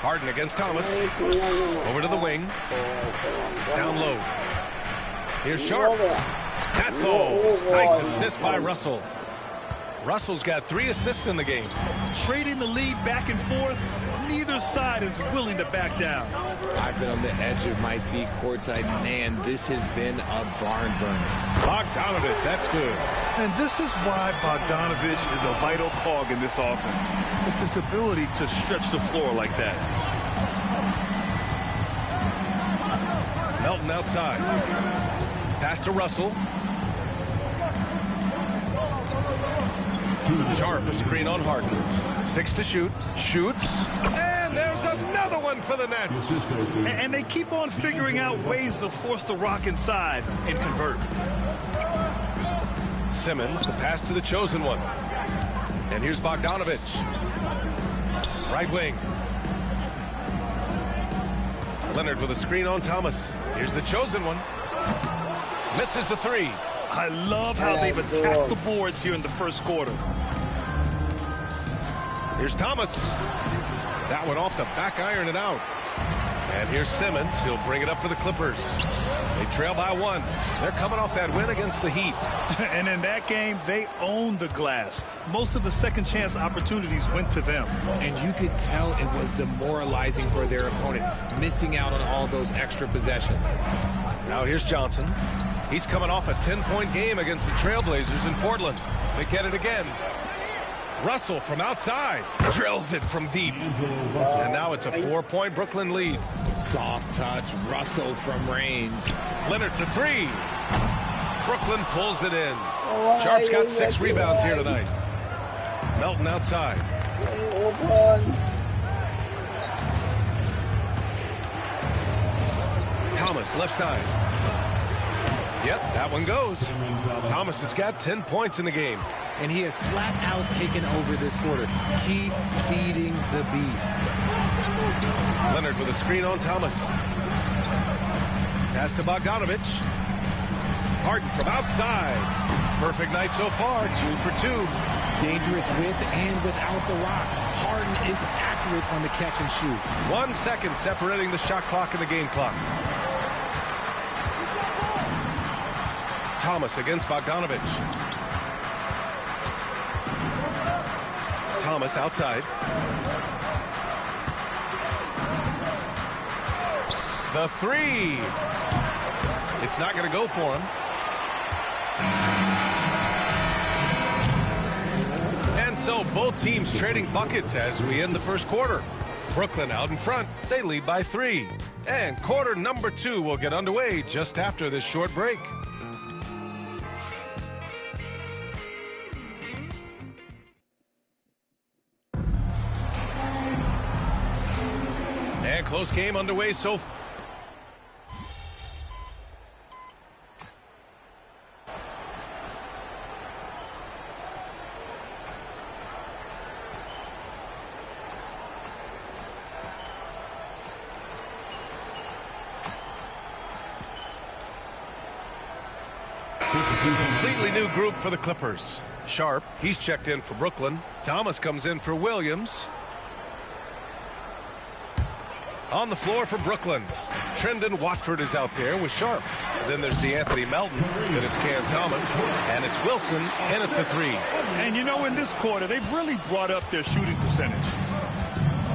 Harden against Thomas. Over to the wing. Down low. Here's Sharp. That falls. Nice assist by Russell. Russell's got 3 assists in the game. Trading the lead back and forth. Neither side is willing to back down. I've been on the edge of my seat courtside. Man, this has been a barn burner. Bogdanovich, that's good. And this is why Bogdanovich is a vital cog in this offense. It's his ability to stretch the floor like that. Melton outside. Pass to Russell. Sharp a screen on Harden. 6 to shoot. Shoots. And there's another one for the Nets. And they keep on figuring out ways to force the rock inside and convert. Simmons, the pass to the chosen one. And here's Bogdanovich. Right wing. Leonard with a screen on Thomas. Here's the chosen one. Misses a 3. I love how they've attacked the boards here in the first quarter. Here's Thomas. That one off the back iron and out. And here's Simmons. He'll bring it up for the Clippers. They trail by 1. They're coming off that win against the Heat. And in that game, they owned the glass. Most of the second chance opportunities went to them. And you could tell it was demoralizing for their opponent, missing out on all those extra possessions. Now here's Johnson. He's coming off a 10-point game against the Trailblazers in Portland. They get it again. Russell from outside drills it from deep. And now it's a 4-point Brooklyn lead. Soft touch. Russell from range. Leonard for 3. Brooklyn pulls it in. Sharp's got 6 rebounds here tonight. Melton outside. Thomas left side. Yep, that one goes. Thomas has got 10 points in the game. And he has flat out taken over this quarter. Keep feeding the beast. Leonard with a screen on Thomas. Pass to Bogdanovich. Harden from outside. Perfect night so far, 2 for 2. Dangerous with and without the rock. Harden is accurate on the catch and shoot. 1 second separating the shot clock and the game clock. Thomas against Bogdanovich. Thomas outside. The three. It's not going to go for him. And so both teams trading buckets as we end the first quarter. Brooklyn out in front. They lead by 3. And quarter number 2 will get underway just after this short break. And close game underway so far. Completely new group for the Clippers. Sharp, he's checked in for Brooklyn. Thomas comes in for Williams. On the floor for Brooklyn, Trendon Watford is out there with Sharp. Then there's DeAnthony Melton. Then it's Cam Thomas. And it's Wilson in at the 3. And you know, in this quarter, they've really brought up their shooting percentage.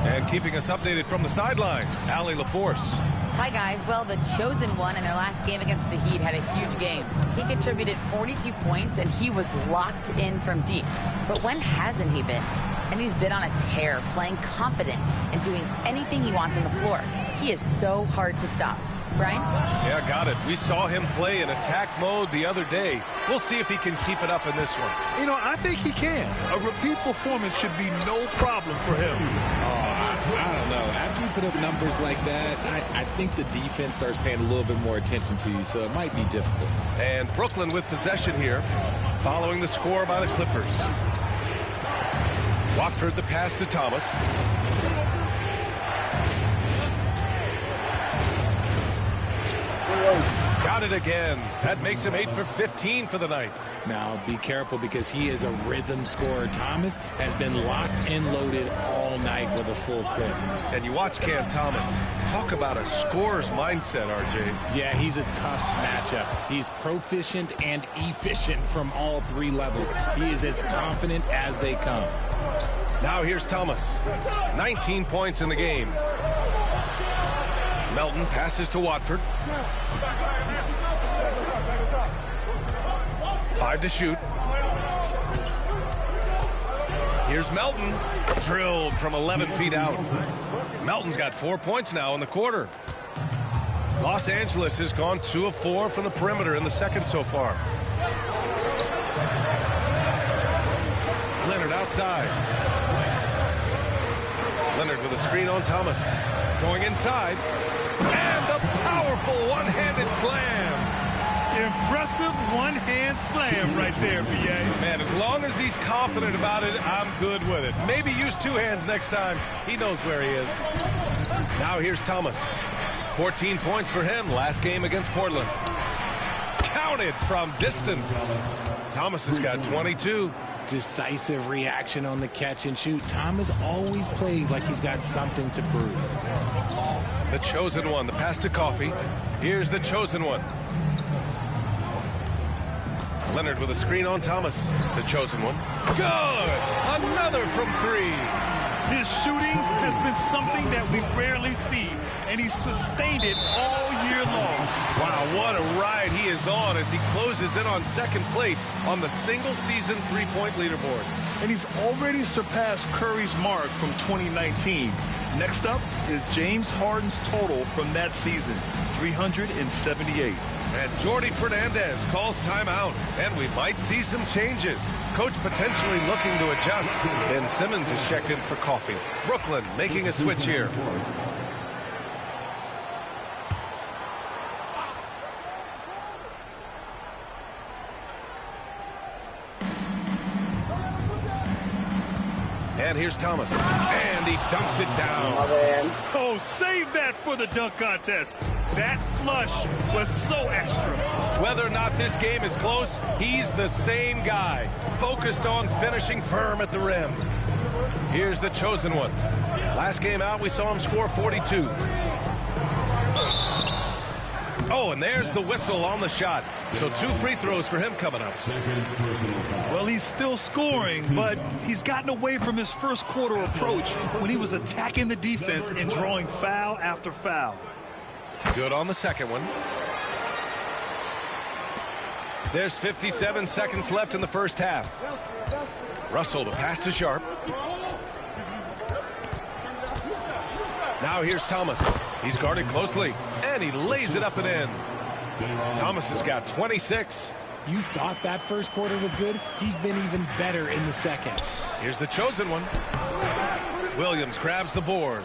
And keeping us updated from the sideline, Allie LaForce. Hi, guys. Well, the chosen one in their last game against the Heat had a huge game. He contributed 42 points, and he was locked in from deep. But when hasn't he been? And he's been on a tear, playing confident and doing anything he wants on the floor. He is so hard to stop. Brian? Yeah, got it. We saw him play in attack mode the other day. We'll see if he can keep it up in this one. You know, I think he can. A repeat performance should be no problem for him. I don't know. After you put up numbers like that, I think the defense starts paying a little bit more attention to you, so it might be difficult. And Brooklyn with possession here, following the score by the Clippers. Watford the pass to Thomas. Got it again. That makes him 8 for 15 for the night. Now, be careful because he is a rhythm scorer. Thomas has been locked and loaded all night with a full clip. And you watch Cam Thomas. Talk about a scorer's mindset, RJ. Yeah, he's a tough matchup. He's proficient and efficient from all 3 levels. He is as confident as they come. Now here's Thomas. 19 points in the game. Melton passes to Watford. 5 to shoot. Here's Melton. Drilled from 11 feet out. Melton's got 4 points now in the quarter. Los Angeles has gone 2 of 4 from the perimeter in the second so far. Leonard outside. Leonard with a screen on Thomas. Going inside. And the powerful one-handed slam. Impressive one-hand slam right there, B.A. Man, as long as he's confident about it, I'm good with it. Maybe use 2 hands next time. He knows where he is. Now here's Thomas. 14 points for him last game against Portland. Counted from distance. Thomas has got 22. Decisive reaction on the catch and shoot. Thomas always plays like he's got something to prove. The chosen one, the pass to Coffey. Here's the chosen one. Leonard with a screen on Thomas. The chosen one. Good! Another from 3. His shooting has been something that we rarely see, and he's sustained it all year long. Wow, what a ride he is on as he closes in on second place on the single-season three-point leaderboard. And he's already surpassed Curry's mark from 2019. Next up is James Harden's total from that season, 378. And Jordi Fernandez calls timeout, and we might see some changes. Coach potentially looking to adjust. Ben Simmons is checked in for Coffey. Brooklyn making a switch here. And here's Thomas. And he dunks it down. Oh, save that for the dunk contest. That flush was so extra. Whether or not this game is close, he's the same guy. Focused on finishing firm at the rim. Here's the chosen one. Last game out, we saw him score 42. Oh, and there's the whistle on the shot. So 2 free throws for him coming up. Well, he's still scoring, but he's gotten away from his first quarter approach when he was attacking the defense and drawing foul after foul. Good on the second one. There's 57 seconds left in the first half. Russell to pass to Sharp. Now here's Thomas. He's guarded closely, and he lays it up and in. Thomas has got 26. You thought that first quarter was good? He's been even better in the second. Here's the chosen one. Williams grabs the board.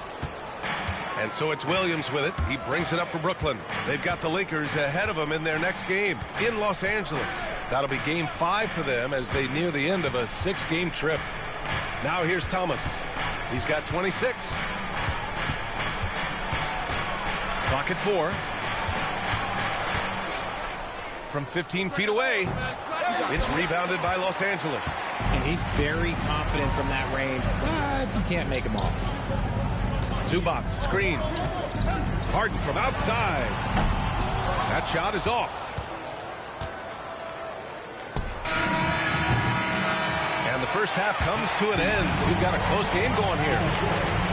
And so it's Williams with it. He brings it up for Brooklyn. They've got the Lakers ahead of them in their next game in Los Angeles. That'll be game 5 for them as they near the end of a 6-game trip. Now here's Thomas. He's got 26. Clock at 4. From 15 feet away, it's rebounded by Los Angeles. And he's very confident from that range, but you can't make him off. Zubac, screen. Harden from outside. That shot is off. And the first half comes to an end. We've got a close game going here.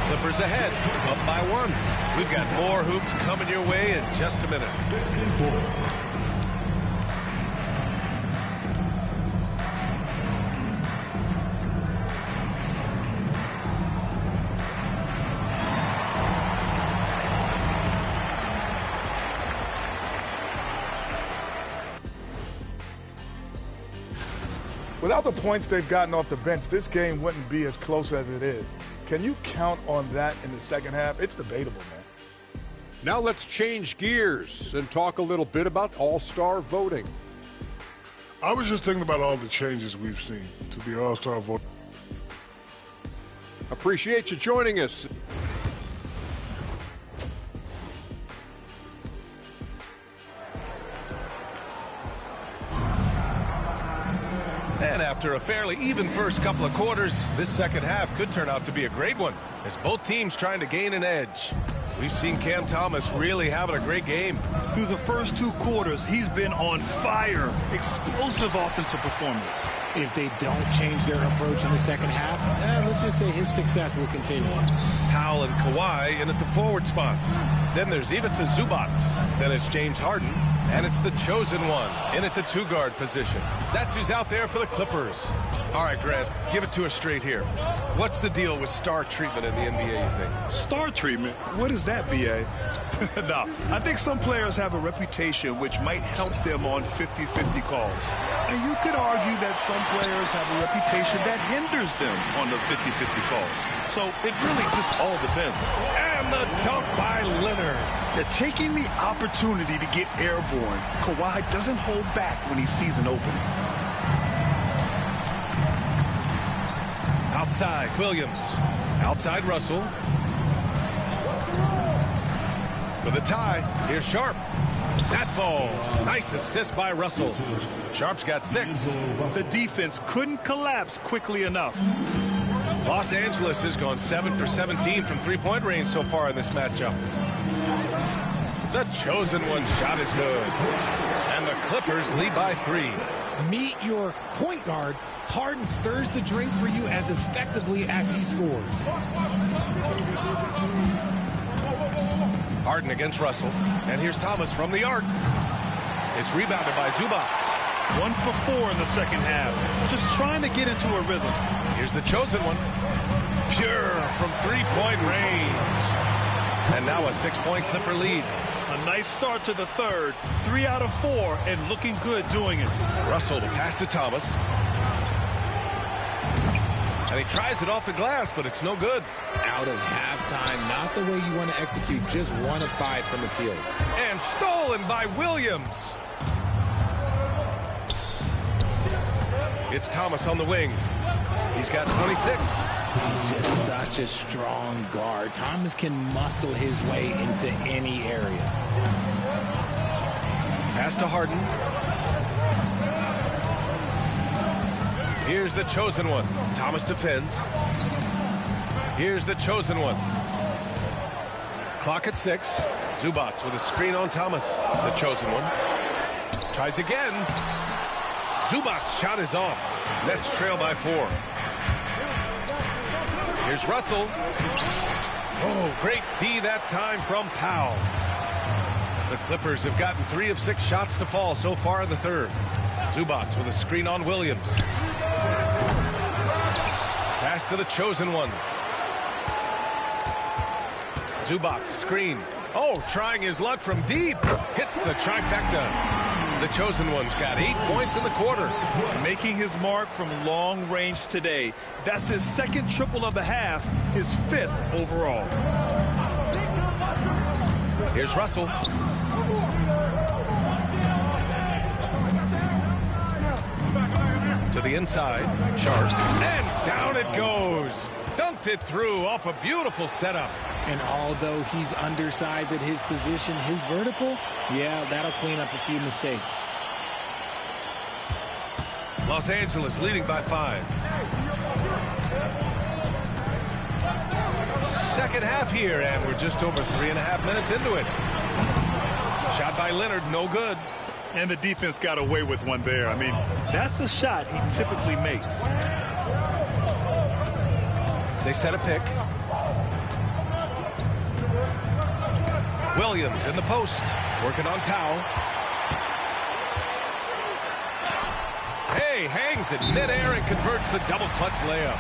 Clippers ahead, up by 1. We've got more hoops coming your way in just a minute. Without the points they've gotten off the bench, this game wouldn't be as close as it is. Can you count on that in the second half? It's debatable, man. Now let's change gears and talk a little bit about All-Star voting. I was just thinking about all the changes we've seen to the All-Star vote. Appreciate you joining us. And after a fairly even first couple of quarters, this second half could turn out to be a great one as both teams trying to gain an edge. We've seen Cam Thomas really having a great game. Through the first 2 quarters, he's been on fire. Explosive offensive performance. If they don't change their approach in the second half, let's just say his success will continue. Powell and Kawhi in at the forward spots. Then there's Ivica Zubac. Then it's James Harden. And it's the chosen one in at the 2-guard position. That's who's out there for the Clippers. All right, Grant, give it to us straight here. What's the deal with star treatment in the NBA, you think? Star treatment? What is that, B.A.? No, I think some players have a reputation which might help them on 50-50 calls. And you could argue that some players have a reputation that hinders them on the 50-50 calls. So it really just all depends. And the dunk by Leonard. They're taking the opportunity to get airborne. Kawhi doesn't hold back when he sees an opening. Outside, Williams. Outside, Russell. For the tie, here's Sharp. That falls. Nice assist by Russell. Sharp's got 6. The defense couldn't collapse quickly enough. Los Angeles has gone 7 for 17 from 3-point range so far in this matchup. The chosen one shot is good. And the Clippers lead by 3. Meet your point guard. Harden stirs the drink for you as effectively as he scores. Harden against Russell. And here's Thomas from the arc. It's rebounded by Zubac. 1 for 4 in the second half. Just trying to get into a rhythm. Here's the chosen one. Pure from 3-point range. And now a 6-point Clipper lead. A nice start to the third. 3 out of 4 and looking good doing it. Russell to pass to Thomas. And he tries it off the glass, but it's no good. Out of halftime, not the way you want to execute. Just 1 of 5 from the field. And stolen by Williams. It's Thomas on the wing. He's got 26. He's just such a strong guard. Thomas can muscle his way into any area. Pass to Harden. Here's the chosen one. Thomas defends. Here's the chosen one. Clock at 6. Zubats with a screen on Thomas. The chosen one. Tries again. Zubats' shot is off. Nets trail by 4. Here's Russell. Oh, great D that time from Powell. The Clippers have gotten 3 of 6 shots to fall so far in the third. Zubats with a screen on Williams. Pass to the chosen one. Zubats screen. Oh, trying his luck from deep. Hits the trifecta. The chosen one's got 8 points in the quarter. Making his mark from long range today. That's his second triple of the half, his 5th overall. Here's Russell. To the inside. Sharp. And down it goes. Dunked it through off a beautiful setup. And although he's undersized at his position, his vertical, yeah, that'll clean up a few mistakes. Los Angeles leading by 5. Second half here, and we're just over 3.5 minutes into it. Shot by Leonard, no good. And the defense got away with one there. I mean, that's a shot he typically makes. They set a pick. Williams in the post, working on Powell. Hey, hangs it midair and converts the double clutch layup.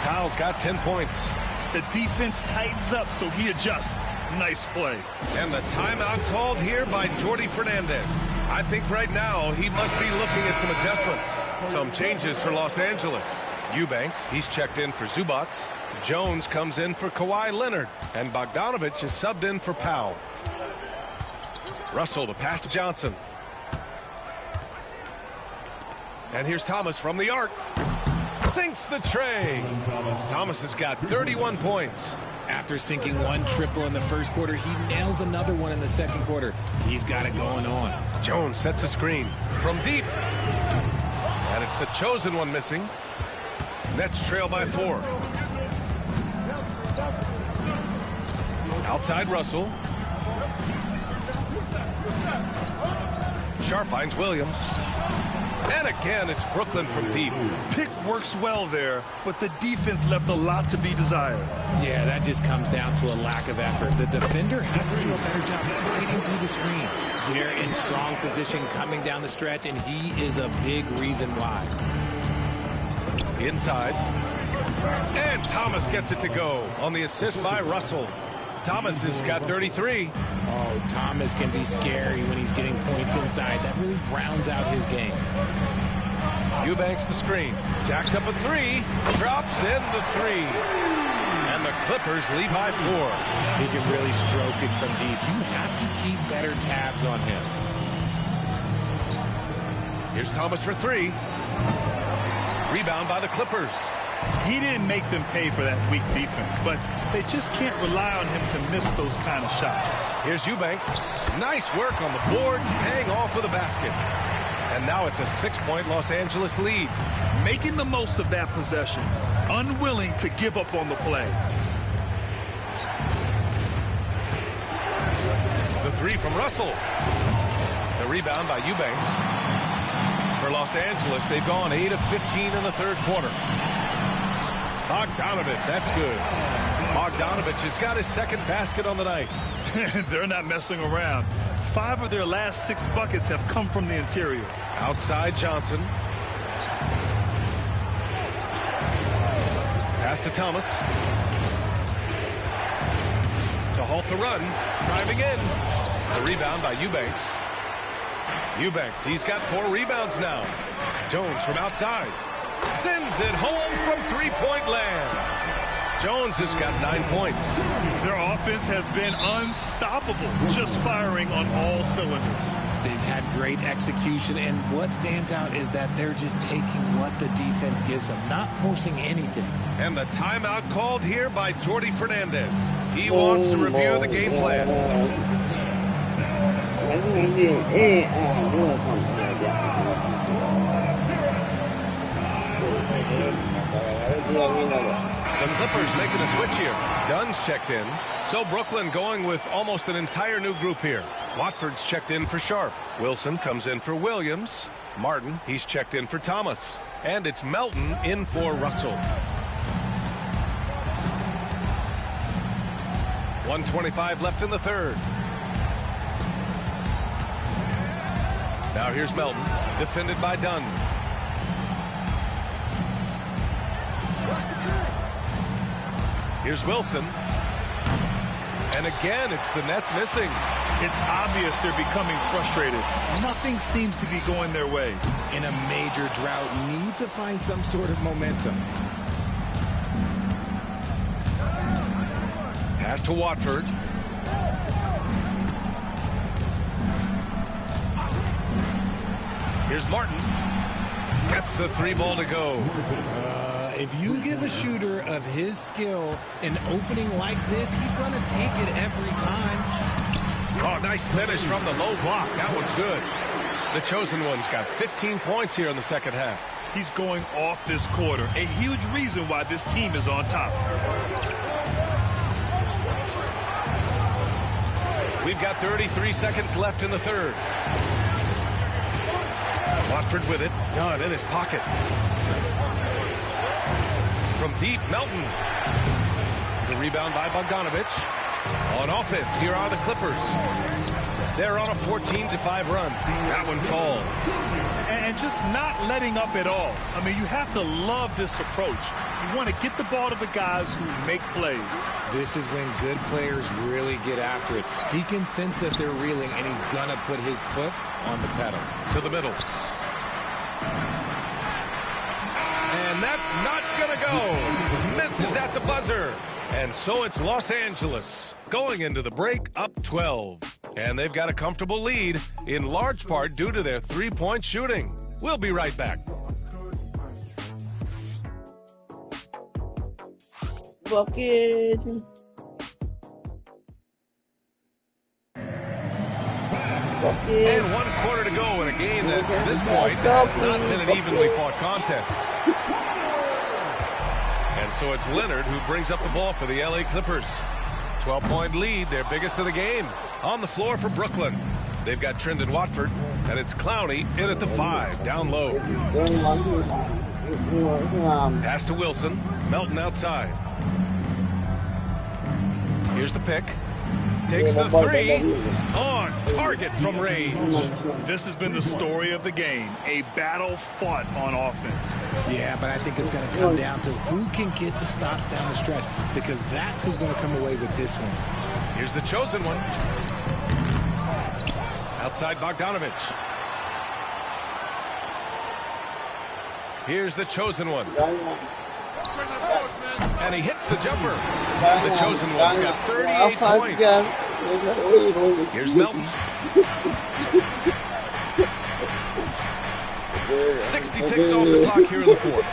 Powell's got 10 points. The defense tightens up, so he adjusts. Nice play. And the timeout called here by Jordi Fernandez. I think right now he must be looking at some adjustments. Some changes for Los Angeles. Eubanks, he's checked in for Zubats. Jones comes in for Kawhi Leonard. And Bogdanovich is subbed in for Powell. Russell, the pass to Johnson. And here's Thomas from the arc. Sinks the tray. Thomas has got 31 points. After sinking 1 triple in the first quarter, he nails another one in the second quarter. He's got it going on. Jones sets a screen from deep. And it's the chosen one missing. Nets trail by 4. Outside Russell. Sharp finds Williams. And again, it's Brooklyn from deep. Pick works well there, but the defense left a lot to be desired. Yeah, that just comes down to a lack of effort. The defender has to do a better job fighting through the screen. They're in strong position coming down the stretch, and he is a big reason why. Inside. And Thomas gets it to go on the assist by Russell. Thomas has got 33. Oh, Thomas can be scary when he's getting points inside. That really rounds out his game. Eubanks the screen. Jacks up a 3. Drops in the 3. And the Clippers lead by 4. He can really stroke it from deep. You have to keep better tabs on him. Here's Thomas for 3. Rebound by the Clippers. He didn't make them pay for that weak defense, but they just can't rely on him to miss those kind of shots. Here's Eubanks. Nice work on the boards, paying off with a basket. And now it's a 6-point Los Angeles lead. Making the most of that possession. Unwilling to give up on the play. The 3 from Russell. The rebound by Eubanks. For Los Angeles, they've gone 8 of 15 in the third quarter. Bogdanovich, that's good. Bogdanovich has got his second basket on the night. They're not messing around. 5 of their last 6 buckets have come from the interior. Outside Johnson. Pass to Thomas. To halt the run. Driving in. The rebound by Eubanks. Eubanks, he's got 4 rebounds now. Jones from outside. Sends it home from 3-point land. Jones has got 9 points. Their offense has been unstoppable, just firing on all cylinders. They've had great execution, and what stands out is that they're just taking what the defense gives them, not forcing anything. And the timeout called here by Jordi Fernandez. He wants to review the game plan. The Clippers making a switch here. Dunn's checked in. So Brooklyn going with almost an entire new group here. Watford's checked in for Sharp. Wilson comes in for Williams. Martin, he's checked in for Thomas. And it's Melton in for Russell. 1:25 left in the third. Now here's Melton, defended by Dunn. Here's Wilson. And again, it's the Nets missing. It's obvious they're becoming frustrated. Nothing seems to be going their way. In a major drought, need to find some sort of momentum. Pass to Watford. Here's Martin. Gets the 3 ball to go. If you give a shooter of his skill an opening like this, he's going to take it every time. Oh, nice finish from the low block. That one's good. The chosen one's got 15 points here in the second half. He's going off this quarter. A huge reason why this team is on top. We've got 33 seconds left in the third. Watford with it. Dunn in his pocket. From deep, Melton. The rebound by Bogdanovich. On offense, here are the Clippers. They're on a 14-5 run. That one falls. And just not letting up at all. I mean, you have to love this approach. You want to get the ball to the guys who make plays. This is when good players really get after it. He can sense that they're reeling, and he's going to put his foot on the pedal. To the middle. And that's not going to go. Misses at the buzzer. And so it's Los Angeles going into the break up 12. And they've got a comfortable lead, in large part due to their three-point shooting. We'll be right back. Bucket. And 1 quarter to go in a game that, at this point, has not been an evenly fought contest. And so it's Leonard who brings up the ball for the LA Clippers. 12-point lead, their biggest of the game. On the floor for Brooklyn. They've got Trendon Watford, and it's Clowney in at the 5, down low. Pass to Wilson. Melton outside. Here's the pick. Takes the 3. On target from range. This has been the story of the game. A battle fought on offense. Yeah, but I think it's going to come down to who can get the stops down the stretch, because that's who's going to come away with this one. Here's the chosen one. Outside Bogdanovich. Here's the chosen one. And he hits the jumper. The chosen one's got 38 points. Here's Melton. 60 ticks off the clock here in the fourth.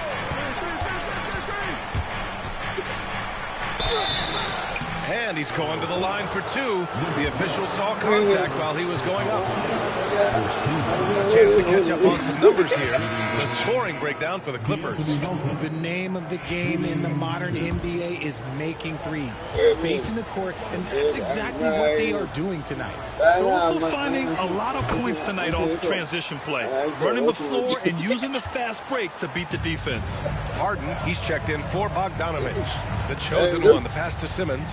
And he's going to the line for 2. The official saw contact while he was going up. A chance to catch up on some numbers here. The scoring breakdown for the Clippers. The name of the game in the modern NBA is making threes, spacing the court, and that's exactly what they are doing tonight. They're also finding a lot of points tonight off the transition play, running the floor and using the fast break to beat the defense. Harden, he's checked in for Bogdanovich. The chosen one, the pass to Simmons.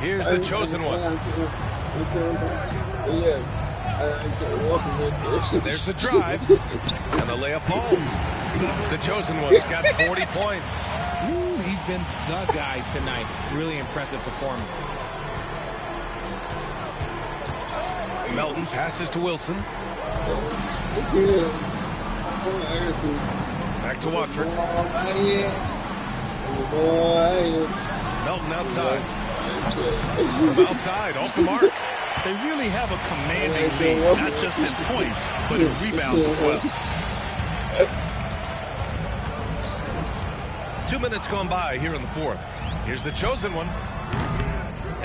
Here's the chosen one. There's the drive, and the layup falls. The chosen one's got 40 points. Ooh, he's been the guy tonight. Really impressive performance. Melton passes to Wilson. Back to Watford. Melton outside. From outside, off the mark. They really have a commanding lead, not just in points, but in rebounds as well. 2 minutes gone by here in the fourth. Here's the chosen one.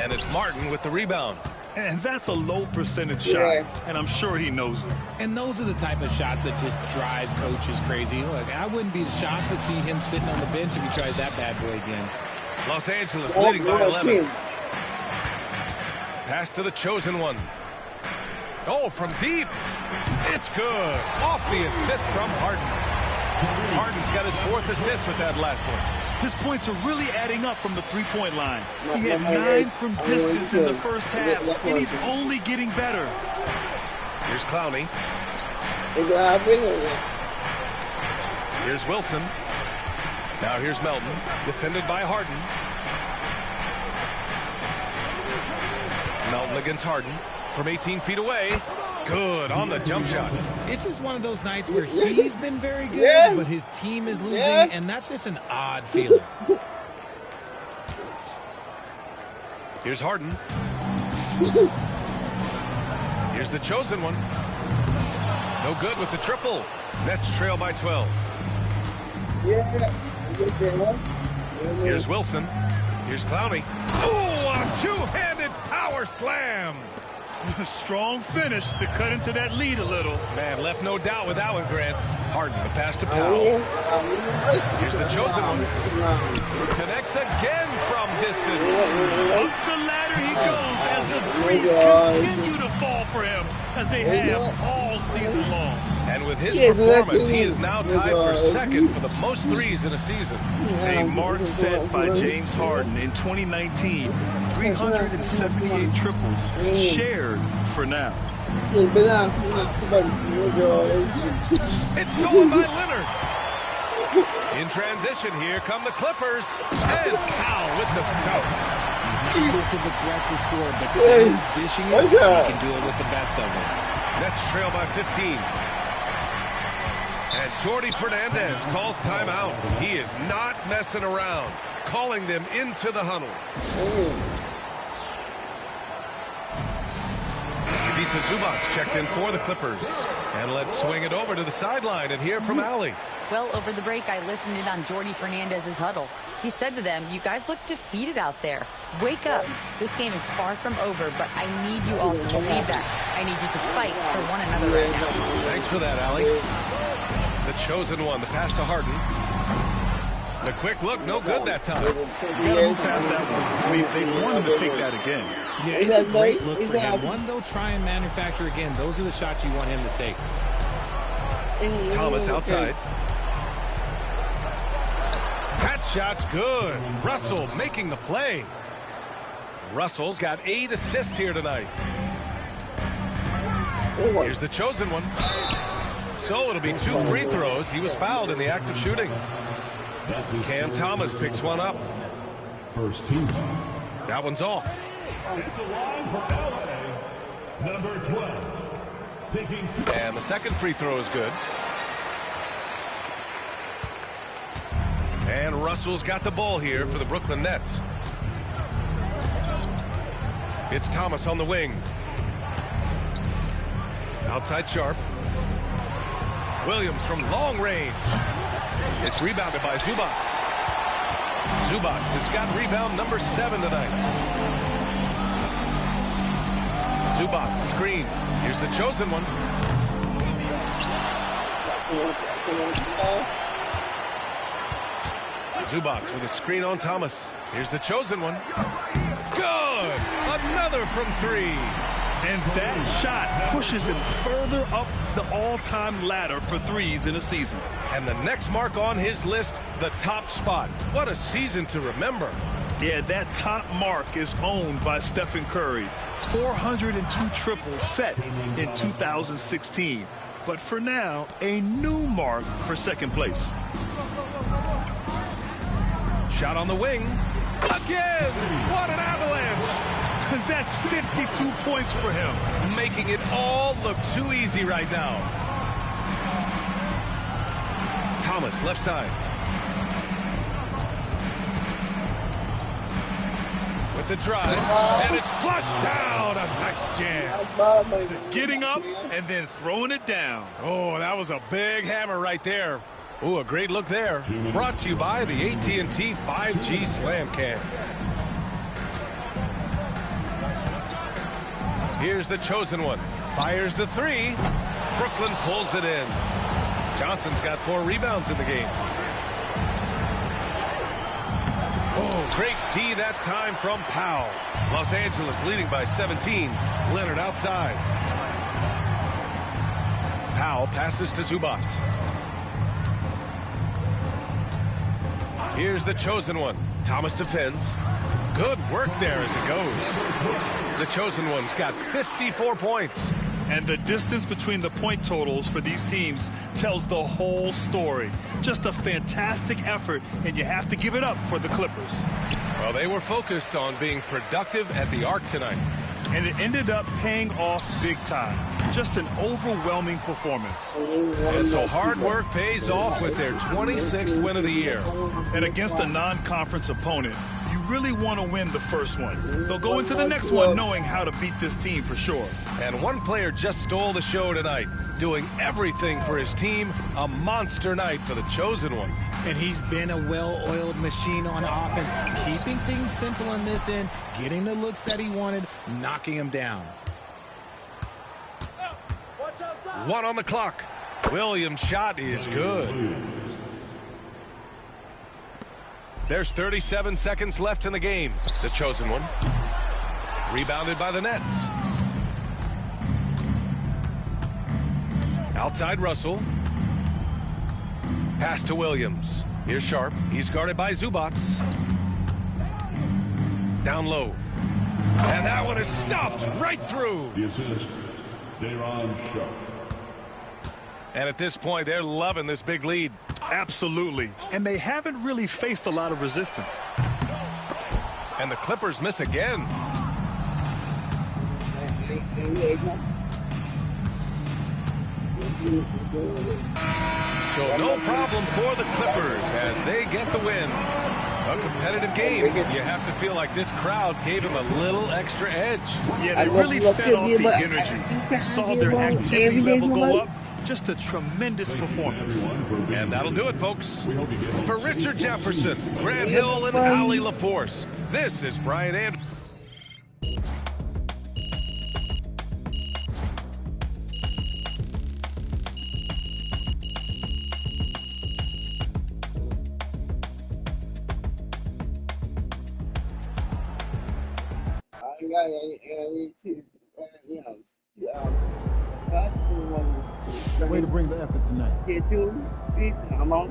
And it's Martin with the rebound. And that's a low percentage shot, and I'm sure he knows it. And those are the type of shots that just drive coaches crazy. Look, I wouldn't be shocked to see him sitting on the bench if he tries that bad boy again. Los Angeles leading by 11. Pass to the chosen one. Oh, from deep. It's good. Off the assist from Harden. Harden's got his 4th assist with that last one. His points are really adding up from the three-point line. He had 9 from distance in the first half, and he's only getting better. Here's Clowney. Here's Wilson. Now here's Melton, defended by Harden. Melton against Harden from 18 feet away. Good on the jump shot. It's just one of those nights where he's been very good, but his team is losing, and that's just an odd feeling. Here's Harden. Here's the chosen one. No good with the triple. Nets trail by 12. Here's Wilson. Here's Clowney. Oh, a two-handed power slam. Strong finish to cut into that lead a little. Man, left no doubt with that one, Grant. Harden, the pass to Powell. Here's the chosen one. Connects again from distance. Up the ladder he goes as the threes continue to fall for him, as they have all season long. And with his performance, he is now tied for 2nd for the most threes in a season. A mark set by James Harden in 2019. 378 triples shared for now. It's stolen by Leonard. In transition, here come the Clippers. And Powell with the stuff. He's not much of a threat to score, but since he's dishing it, he can do it with the best of them. Nets trail by 15. And Jordi Fernandez calls timeout. He is not messing around, calling them into the huddle. Ivica Zubac checked in for the Clippers. And let's swing it over to the sideline and hear from Allie. Well, over the break, I listened in on Jordi Fernandez's huddle. He said to them, "You guys look defeated out there. Wake up. This game is far from over, but I need you all to believe that. I need you to fight for one another right now." Thanks for that, Allie. The chosen one, the pass to Harden. The quick look, no good that time. You gotta move past that one. I mean, they want him to take that again. Yeah, it's a great look for him. One they'll try and manufacture again. Those are the shots you want him to take. Thomas outside. That shot's good. Russell making the play. Russell's got 8 assists here tonight. Here's the chosen one. So it'll be 2 free throws. He was fouled in the act of shooting. Cam Thomas picks one up. First team. That one's off. At the line for LA, number 12. And the second free throw is good. And Russell's got the ball here for the Brooklyn Nets. It's Thomas on the wing. Outside Sharp. Williams from long range. It's rebounded by Zubac. Zubac has got rebound number 7 tonight. Zubac screen. Here's the chosen one. Zubac with a screen on Thomas. Here's the chosen one. Good! Another from 3. And that shot pushes him further up the all-time ladder for threes in a season. And the next mark on his list, the top spot. What a season to remember. Yeah, that top mark is owned by Stephen Curry. 402 triples set in 2016. But for now, a new mark for second place. Shot on the wing. Again! What an avalanche! That's 52 points for him. Making it all look too easy right now. Thomas, left side. With the drive. And it's flushed down. A nice jam. Getting up and then throwing it down. Oh, that was a big hammer right there. Oh, a great look there. Brought to you by the AT&T 5G Slam Cam. Here's the chosen one. Fires the three. Brooklyn pulls it in. Johnson's got 4 rebounds in the game. Oh, great D that time from Powell. Los Angeles leading by 17. Leonard outside. Powell passes to Zubac. Here's the chosen one. Thomas defends. Good work there as it goes. The chosen one's got 54 points. And the distance between the point totals for these teams tells the whole story. Just a fantastic effort, and you have to give it up for the Clippers. Well, they were focused on being productive at the arc tonight. And it ended up paying off big time. Just an overwhelming performance. And so hard work pays off with their 26th win of the year. And against a non-conference opponent, you really want to win the first one. They'll go into the next one knowing how to beat this team for sure. And one player just stole the show tonight, doing everything for his team. A monster night for the chosen one. And he's been a well-oiled machine on offense, keeping things simple on this end, getting the looks that he wanted, knocking him down. 1 on the clock. Williams' shot is good. There's 37 seconds left in the game. The chosen one. Rebounded by the Nets. Outside Russell. Pass to Williams. Here's Sharp. He's guarded by Zubac. Down low. And that one is stuffed right through. The assist, Daron Sharp. And at this point, they're loving this big lead. Absolutely. And they haven't really faced a lot of resistance. And the Clippers miss again. So no problem for the Clippers as they get the win. A competitive game. You have to feel like this crowd gave them a little extra edge. Yeah, they really fed off the energy. You saw their activity level go up. Just a tremendous performance. And that'll do it, folks. For Richard Jefferson, Grant Hill, and Ali LaForce, this is Brian Anderson. Way to bring the effort tonight. Get to peace. I'm on.